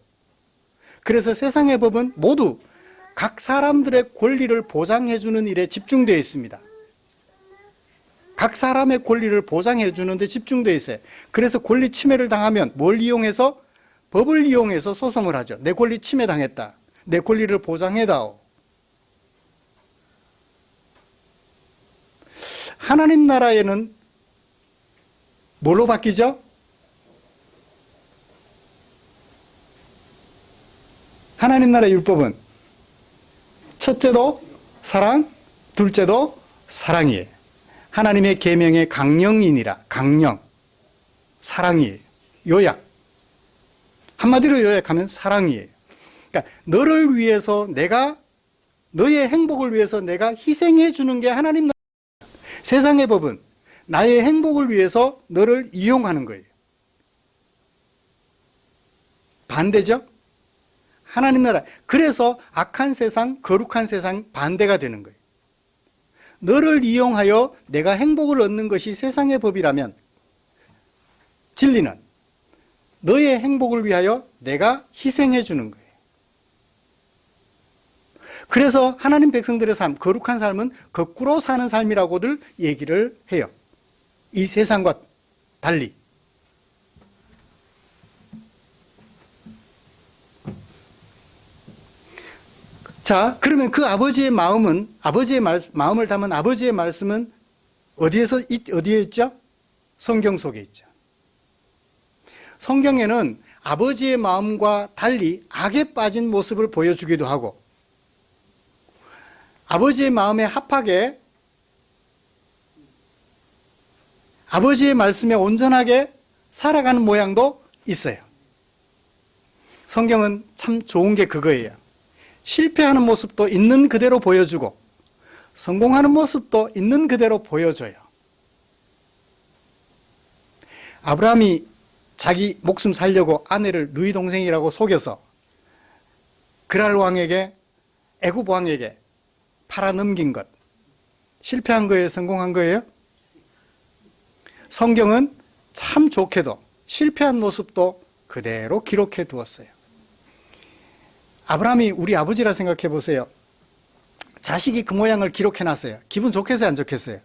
그래서 세상의 법은 모두 각 사람들의 권리를 보장해주는 일에 집중되어 있습니다. 각 사람의 권리를 보장해주는 데 집중되어 있어요. 그래서 권리 침해를 당하면 뭘 이용해서? 법을 이용해서 소송을 하죠. 내 권리 침해당했다. 내 권리를 보장해다오. 하나님 나라에는 뭘로 바뀌죠? 하나님 나라의 율법은 첫째도 사랑, 둘째도 사랑이에요. 하나님의 계명의 강령이니라. 강령, 사랑이에요. 요약, 한마디로 요약하면 사랑이에요. 그러니까 너를 위해서 내가, 너의 행복을 위해서 내가 희생해 주는 게 하나님 나라. 세상의 법은 나의 행복을 위해서 너를 이용하는 거예요. 반대죠? 하나님 나라. 그래서 악한 세상, 거룩한 세상 반대가 되는 거예요. 너를 이용하여 내가 행복을 얻는 것이 세상의 법이라면, 진리는 너의 행복을 위하여 내가 희생해 주는 거예요. 그래서 하나님 백성들의 삶, 거룩한 삶은 거꾸로 사는 삶이라고들 얘기를 해요. 이 세상과 달리. 자, 그러면 그 아버지의 마음은, 마음을 담은 아버지의 말씀은 어디에 있죠? 성경 속에 있죠. 성경에는 아버지의 마음과 달리 악에 빠진 모습을 보여주기도 하고, 아버지의 마음에 합하게 아버지의 말씀에 온전하게 살아가는 모양도 있어요. 성경은 참 좋은 게 그거예요. 실패하는 모습도 있는 그대로 보여주고 성공하는 모습도 있는 그대로 보여줘요. 아브라함이 자기 목숨 살려고 아내를 누이 동생이라고 속여서 그랄 왕에게, 애굽 왕에게 팔아넘긴 것, 실패한 거예요? 성공한 거예요? 성경은 참 좋게도 실패한 모습도 그대로 기록해 두었어요. 아브라함이 우리 아버지라 생각해 보세요. 자식이 그 모양을 기록해 놨어요. 기분 좋겠어요, 안 좋겠어요?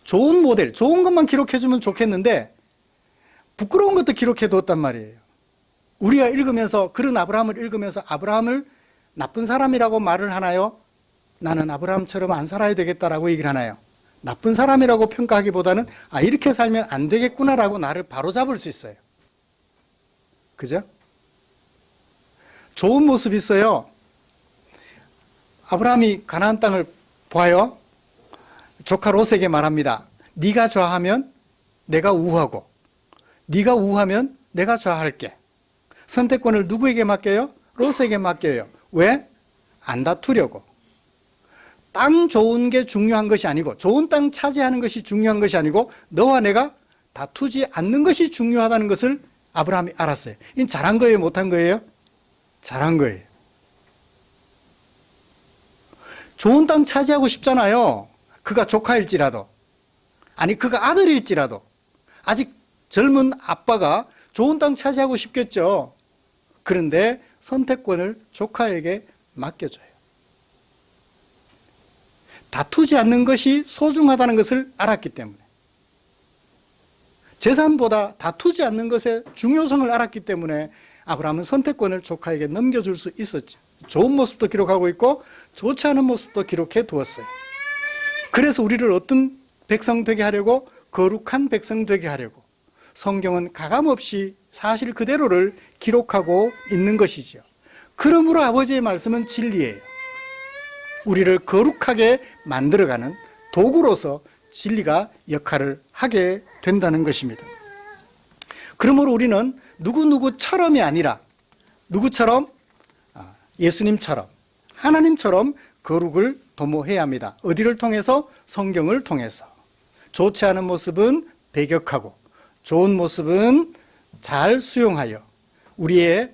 좋은 모델, 좋은 것만 기록해 주면 좋겠는데 부끄러운 것도 기록해 두었단 말이에요. 우리가 읽으면서, 그런 아브라함을 읽으면서 아브라함을 나쁜 사람이라고 말을 하나요? 나는 아브라함처럼 안 살아야 되겠다라고 얘기를 하나요? 나쁜 사람이라고 평가하기보다는 이렇게 살면 안 되겠구나라고 나를 바로잡을 수 있어요. 그죠? 좋은 모습이 있어요. 아브라함이 가나안 땅을 보아요. 조카 롯에게 말합니다. 네가 좌하면 내가 우하고 네가 우하면 내가 좌할게. 선택권을 누구에게 맡겨요? 롯에게 맡겨요. 왜? 안 다투려고. 땅 좋은 게 중요한 것이 아니고, 좋은 땅 차지하는 것이 중요한 것이 아니고, 너와 내가 다투지 않는 것이 중요하다는 것을 아브라함이 알았어요. 이건 잘한 거예요, 못한 거예요? 잘한 거예요. 좋은 땅 차지하고 싶잖아요. 그가 조카일지라도, 아니 그가 아들일지라도. 아직 젊은 아빠가 좋은 땅 차지하고 싶겠죠. 그런데 선택권을 조카에게 맡겨줘요. 다투지 않는 것이 소중하다는 것을 알았기 때문에, 재산보다 다투지 않는 것의 중요성을 알았기 때문에 아브라함은 선택권을 조카에게 넘겨줄 수 있었죠. 좋은 모습도 기록하고 있고 좋지 않은 모습도 기록해 두었어요. 그래서 우리를 어떤 백성 되게 하려고? 거룩한 백성 되게 하려고 성경은 가감없이 사실 그대로를 기록하고 있는 것이지요. 그러므로 아버지의 말씀은 진리예요. 우리를 거룩하게 만들어가는 도구로서 진리가 역할을 하게 된다는 것입니다. 그러므로 우리는 누구누구처럼이 아니라 누구처럼? 예수님처럼, 하나님처럼 거룩을 도모해야 합니다. 어디를 통해서? 성경을 통해서. 좋지 않은 모습은 배격하고 좋은 모습은 잘 수용하여 우리의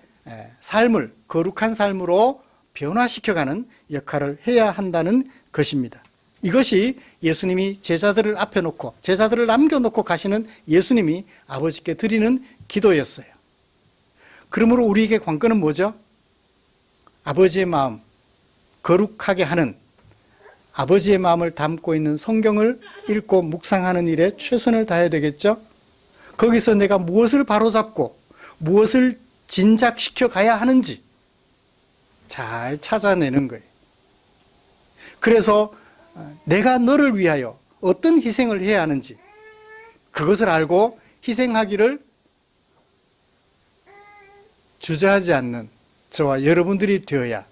삶을 거룩한 삶으로 변화시켜가는 역할을 해야 한다는 것입니다. 이것이 예수님이 제자들을 앞에 놓고, 제자들을 남겨놓고 가시는 예수님이 아버지께 드리는 기도였어요. 그러므로 우리에게 관건은 뭐죠? 아버지의 마음, 거룩하게 하는, 아버지의 마음을 담고 있는 성경을 읽고 묵상하는 일에 최선을 다해야 되겠죠? 거기서 내가 무엇을 바로잡고 무엇을 진작시켜 가야 하는지 잘 찾아내는 거예요. 그래서 내가 너를 위하여 어떤 희생을 해야 하는지 그것을 알고 희생하기를 주저하지 않는 저와 여러분들이 되어야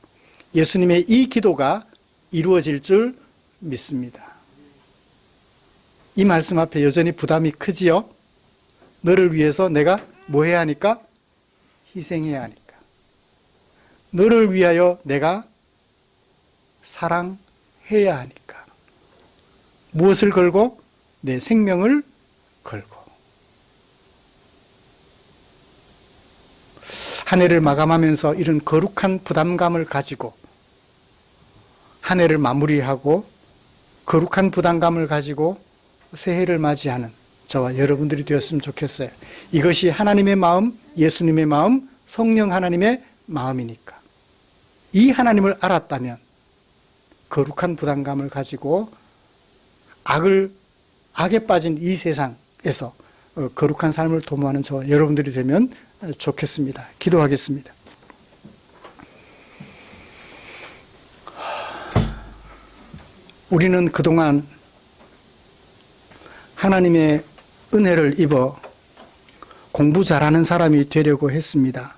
예수님의 이 기도가 이루어질 줄 믿습니다. 이 말씀 앞에 여전히 부담이 크지요? 너를 위해서 내가 뭐 해야 하니까? 희생해야 하니까. 너를 위하여 내가 사랑해야 하니까. 무엇을 걸고? 내 생명을 걸고. 한 해를 마감하면서 이런 거룩한 부담감을 가지고 한 해를 마무리하고 거룩한 부담감을 가지고 새해를 맞이하는 저와 여러분들이 되었으면 좋겠어요. 이것이 하나님의 마음, 예수님의 마음, 성령 하나님의 마음이니까. 이 하나님을 알았다면 거룩한 부담감을 가지고 악에 빠진 이 세상에서 거룩한 삶을 도모하는 저와 여러분들이 되면 좋겠습니다. 기도하겠습니다. 우리는 그동안 하나님의 은혜를 입어 공부 잘하는 사람이 되려고 했습니다.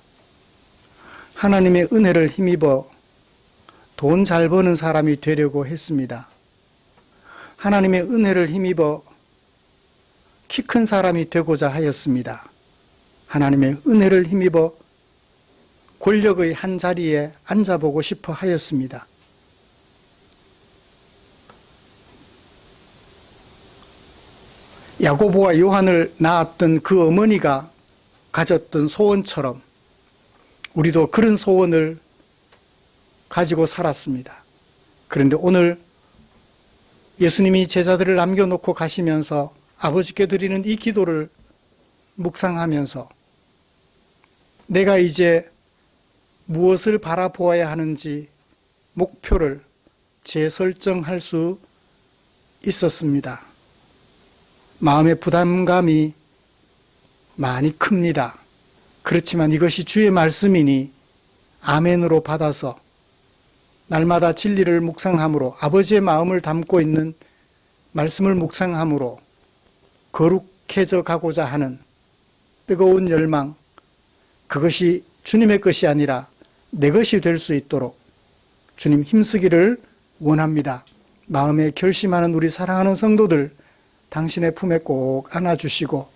하나님의 은혜를 힘입어 돈 잘 버는 사람이 되려고 했습니다. 하나님의 은혜를 힘입어 키 큰 사람이 되고자 하였습니다. 하나님의 은혜를 힘입어 권력의 한 자리에 앉아보고 싶어 하였습니다. 야고보와 요한을 낳았던 그 어머니가 가졌던 소원처럼 우리도 그런 소원을 가지고 살았습니다. 그런데 오늘 예수님이 제자들을 남겨놓고 가시면서 아버지께 드리는 이 기도를 묵상하면서 내가 이제 무엇을 바라보아야 하는지 목표를 재설정할 수 있었습니다. 마음의 부담감이 많이 큽니다. 그렇지만 이것이 주의 말씀이니 아멘으로 받아서 날마다 진리를 묵상함으로 아버지의 마음을 담고 있는 말씀을 묵상함으로 거룩해져 가고자 하는 뜨거운 열망, 그것이 주님의 것이 아니라 내 것이 될 수 있도록 주님 힘쓰기를 원합니다. 마음에 결심하는 우리 사랑하는 성도들 당신의 품에 꼭 안아주시고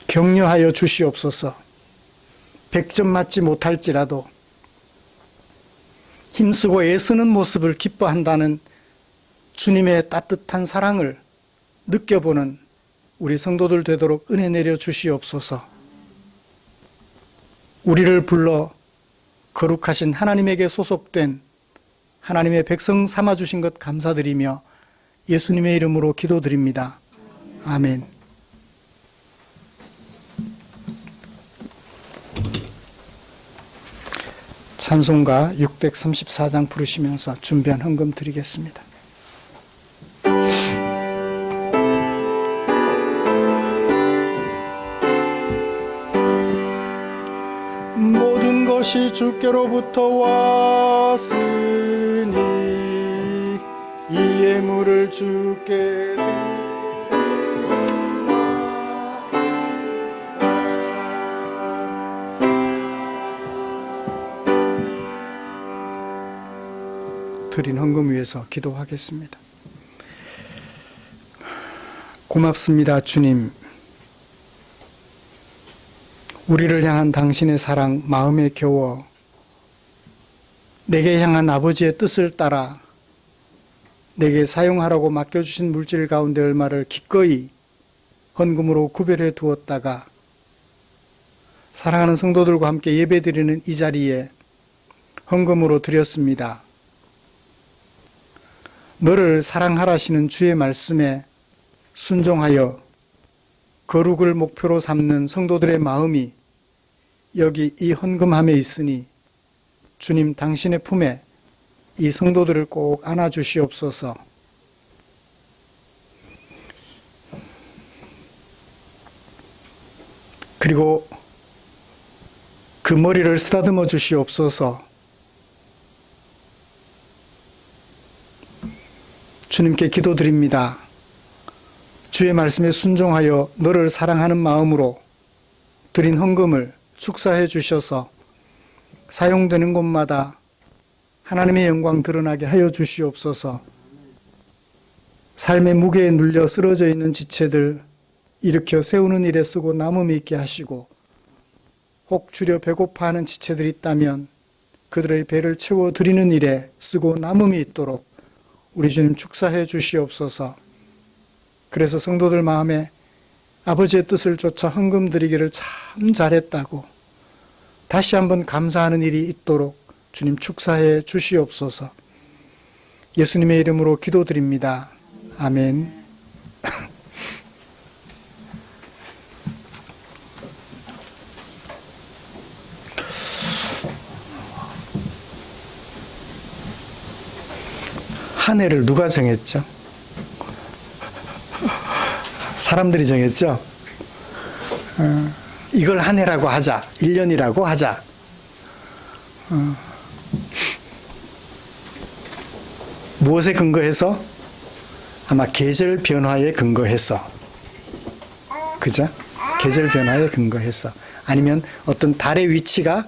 격려하여 주시옵소서. 100점 맞지 못할지라도 힘쓰고 애쓰는 모습을 기뻐한다는 주님의 따뜻한 사랑을 느껴보는 우리 성도들 되도록 은혜 내려 주시옵소서. 우리를 불러 거룩하신 하나님에게 소속된 하나님의 백성 삼아주신 것 감사드리며 예수님의 이름으로 기도드립니다. 아멘. 찬송가 634장 부르시면서 준비한 헌금 드리겠습니다. 모든 것이 주께로부터 왔으니 이 예물을 주께 드린 헌금 위해서 기도하겠습니다. 고맙습니다, 주님. 우리를 향한 당신의 사랑 마음에 겨워 내게 향한 아버지의 뜻을 따라 내게 사용하라고 맡겨주신 물질 가운데 얼마를 기꺼이 헌금으로 구별해 두었다가 사랑하는 성도들과 함께 예배드리는 이 자리에 헌금으로 드렸습니다. 너를 사랑하라시는 주의 말씀에 순종하여 거룩을 목표로 삼는 성도들의 마음이 여기 이 헌금함에 있으니 주님 당신의 품에 이 성도들을 꼭 안아주시옵소서. 그리고 그 머리를 쓰다듬어 주시옵소서. 주님께 기도드립니다. 주의 말씀에 순종하여 너를 사랑하는 마음으로 드린 헌금을 축사해 주셔서 사용되는 곳마다 하나님의 영광 드러나게 하여 주시옵소서. 삶의 무게에 눌려 쓰러져 있는 지체들 일으켜 세우는 일에 쓰고 남음이 있게 하시고, 혹 줄여 배고파하는 지체들이 있다면 그들의 배를 채워 드리는 일에 쓰고 남음이 있도록 우리 주님 축사해 주시옵소서. 그래서 성도들 마음에 아버지의 뜻을 쫓아 헌금 드리기를 참 잘했다고 다시 한번 감사하는 일이 있도록 주님 축사해 주시옵소서. 예수님의 이름으로 기도드립니다. 아멘. 한 해를 누가 정했죠? 사람들이 정했죠? 이걸 한 해라고 하자, 1년이라고 하자. 무엇에 근거해서? 아마 계절 변화에 근거해서. 그죠? 계절 변화에 근거해서. 아니면 어떤 달의 위치가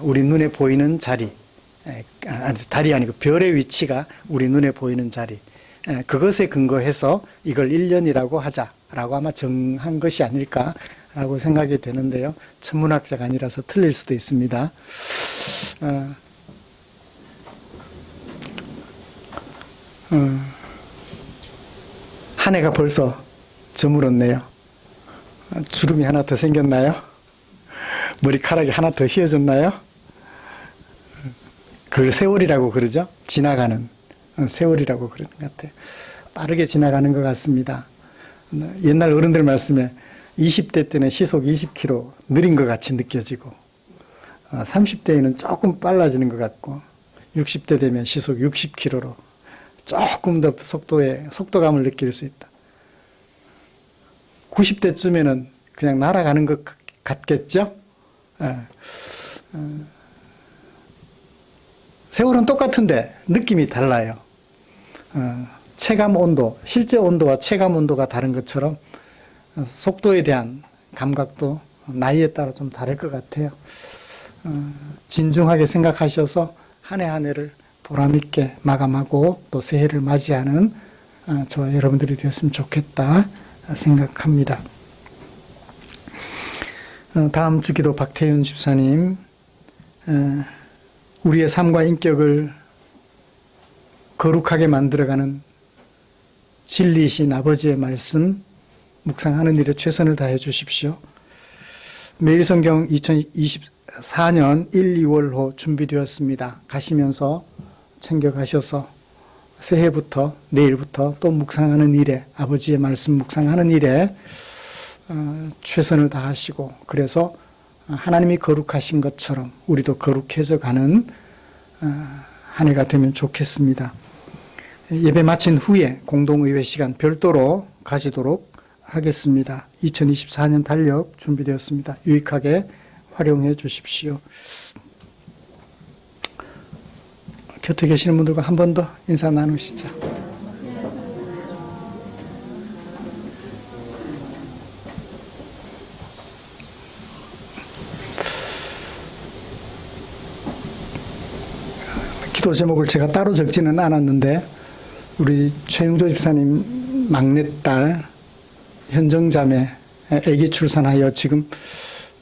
우리 눈에 보이는 자리, 달이 아니고 별의 위치가 우리 눈에 보이는 자리, 그것에 근거해서 이걸 1년이라고 하자라고 아마 정한 것이 아닐까라고 생각이 되는데요. 천문학자가 아니라서 틀릴 수도 있습니다. 한 해가 벌써 저물었네요. 주름이 하나 더 생겼나요? 머리카락이 하나 더 휘어졌나요? 그걸 세월이라고 그러죠? 지나가는 세월이라고 그러는 것 같아요. 빠르게 지나가는 것 같습니다. 옛날 어른들 말씀에 20대 때는 시속 20km 느린 것 같이 느껴지고, 30대에는 조금 빨라지는 것 같고, 60대 되면 시속 60km로 조금 더 속도감을 느낄 수 있다. 90대쯤에는 그냥 날아가는 것 같겠죠? 세월은 똑같은데 느낌이 달라요. 체감 온도, 실제 온도와 체감 온도가 다른 것처럼 속도에 대한 감각도 나이에 따라 좀 다를 것 같아요. 진중하게 생각하셔서 한 해 한 해를 보람있게 마감하고 또 새해를 맞이하는 저와 여러분들이 되었으면 좋겠다 생각합니다. 다음 주기도 박태윤 집사님, 우리의 삶과 인격을 거룩하게 만들어가는 진리이신 아버지의 말씀 묵상하는 일에 최선을 다해 주십시오. 매일성경 2024년 1, 2월호 준비되었습니다. 가시면서 챙겨가셔서 새해부터 내일부터 또 묵상하는 일에, 아버지의 말씀 묵상하는 일에 최선을 다하시고, 그래서 하나님이 거룩하신 것처럼 우리도 거룩해져 가는 한 해가 되면 좋겠습니다. 예배 마친 후에 공동의회 시간 별도로 가지도록 하겠습니다. 2024년 달력 준비되었습니다. 유익하게 활용해 주십시오. 곁에 계시는 분들과 한 번 더 인사 나누시죠. 기도 제목을 제가 따로 적지는 않았는데, 우리 최영조 집사님 막내딸 현정자매 아기 출산하여 지금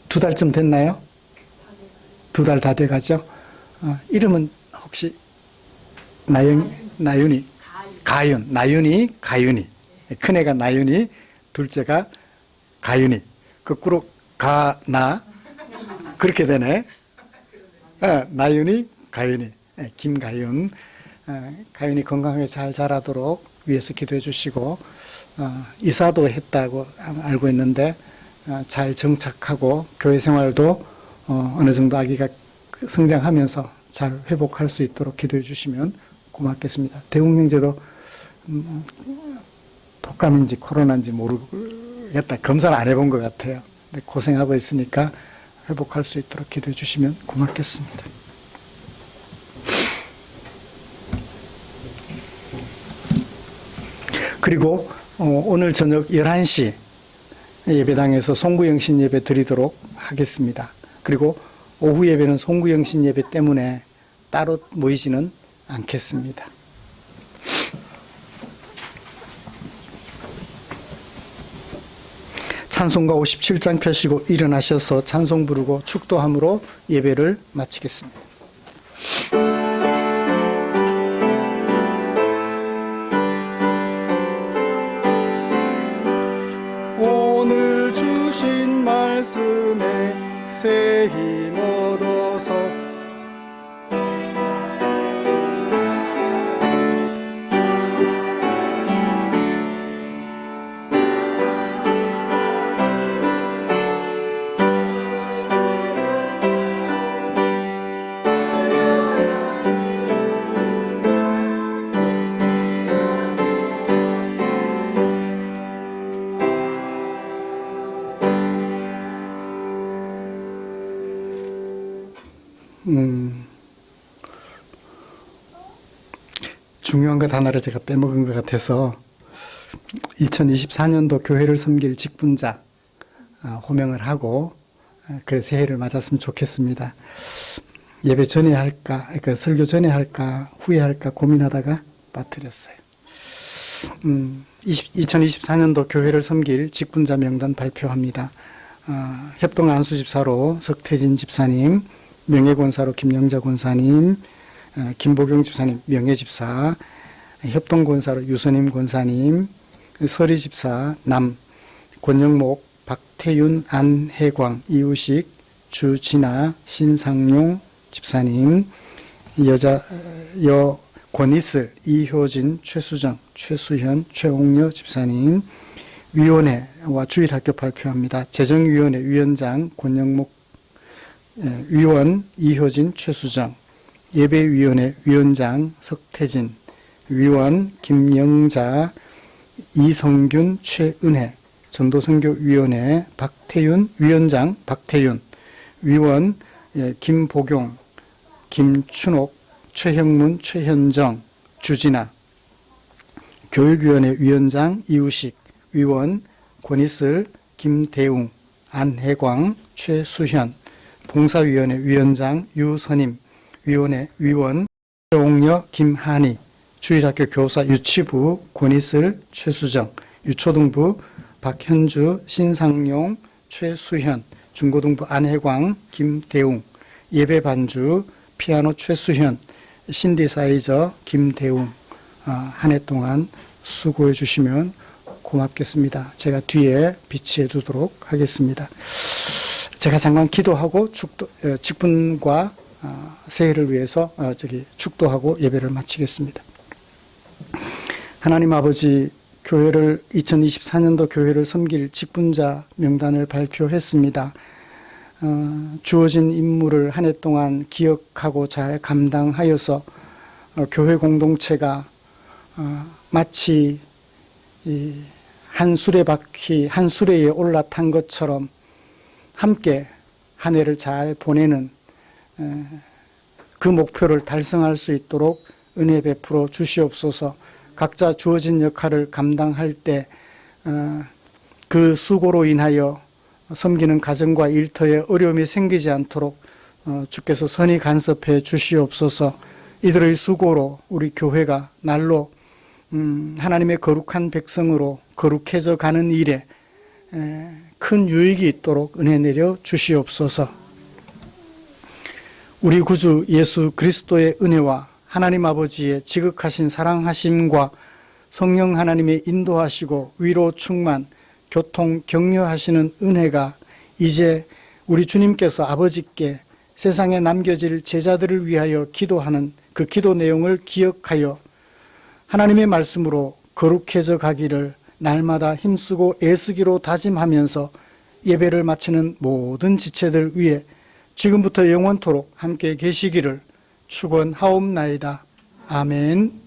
2달쯤 됐나요? 2달 다 돼가죠. 이름은 혹시 나윤이, 가윤이. 큰애가 나윤이, 둘째가 가윤이. 거꾸로 가나 그렇게 되네. 나윤이, 가윤이. 김가윤. 가윤이 건강하게 잘 자라도록 위해서 기도해 주시고, 이사도 했다고 알고 있는데 잘 정착하고 교회 생활도 어느 정도 아기가 성장하면서 잘 회복할 수 있도록 기도해 주시면 고맙겠습니다. 대웅 형제도 독감인지 코로나인지 모르겠다. 검사를 안 해본 것 같아요. 근데 고생하고 있으니까 회복할 수 있도록 기도해 주시면 고맙겠습니다. 그리고 오늘 저녁 11시 예배당에서 송구영신 예배 드리도록 하겠습니다. 그리고 오후 예배는 송구영신 예배 때문에 따로 모이지는 않겠습니다. 찬송가 57장 펴시고 일어나셔서 찬송 부르고 축도함으로 예배를 마치겠습니다. 오늘 주신 말씀에 새 힘 얻어서 중요한 것 하나를 제가 빼먹은 것 같아서 2024년도 교회를 섬길 직분자 호명을 하고 그 새해를 맞았으면 좋겠습니다. 예배 전에 할까, 설교 전에 할까, 후에 할까 고민하다가 빠뜨렸어요. 2024년도 교회를 섬길 직분자 명단 발표합니다. 협동 안수집사로 석태진 집사님, 명예권사로 김영자 권사님, 김보경 집사님 명예집사, 협동권사로 유선임 권사님, 서리집사 남, 권영목, 박태윤, 안혜광, 이우식, 주진아, 신상용 집사님, 권이슬, 이효진, 최수정, 최수현, 최옥녀 집사님, 위원회와 주일학교 발표합니다. 재정위원회 위원장 권영목, 위원 이효진, 최수정, 예배위원회 위원장 석태진, 위원 김영자, 이성균, 최은혜, 전도선교위원회 박태윤, 위원장 박태윤, 위원 김보경, 김춘옥, 최형문, 최현정, 주진아, 교육위원회 위원장 이우식, 위원 권이슬, 김대웅, 안혜광, 최수현, 봉사위원회 위원장 유선임, 위원 최옥녀, 김한희, 주일학교 교사 유치부 권이슬, 최수정, 유초등부 박현주, 신상용, 최수현, 중고등부 안혜광, 김대웅, 예배반주 피아노 최수현, 신디사이저 김대웅, 한 해 동안 수고해 주시면 고맙겠습니다. 제가 뒤에 비치해 두도록 하겠습니다. 제가 잠깐 기도하고 직분과 새해를 위해서 축도하고 예배를 마치겠습니다. 하나님 아버지, 교회를 2024년도 교회를 섬길 직분자 명단을 발표했습니다. 주어진 임무를 한 해 동안 기억하고 잘 감당하여서 교회 공동체가 마치 한 수레바퀴 한 수레에 올라탄 것처럼 함께 한 해를 잘 보내는 그 목표를 달성할 수 있도록 은혜 베풀어 주시옵소서. 각자 주어진 역할을 감당할 때 그 수고로 인하여 섬기는 가정과 일터에 어려움이 생기지 않도록 주께서 선히 간섭해 주시옵소서. 이들의 수고로 우리 교회가 날로 하나님의 거룩한 백성으로 거룩해져 가는 일에 큰 유익이 있도록 은혜 내려 주시옵소서. 우리 구주 예수 그리스도의 은혜와 하나님 아버지의 지극하신 사랑하심과 성령 하나님의 인도하시고 위로 충만, 교통 격려하시는 은혜가 이제 우리 주님께서 아버지께 세상에 남겨질 제자들을 위하여 기도하는 그 기도 내용을 기억하여 하나님의 말씀으로 거룩해져 가기를 날마다 힘쓰고 애쓰기로 다짐하면서 예배를 마치는 모든 지체들 위해 지금부터 영원토록 함께 계시기를 축원하옵나이다. 아멘.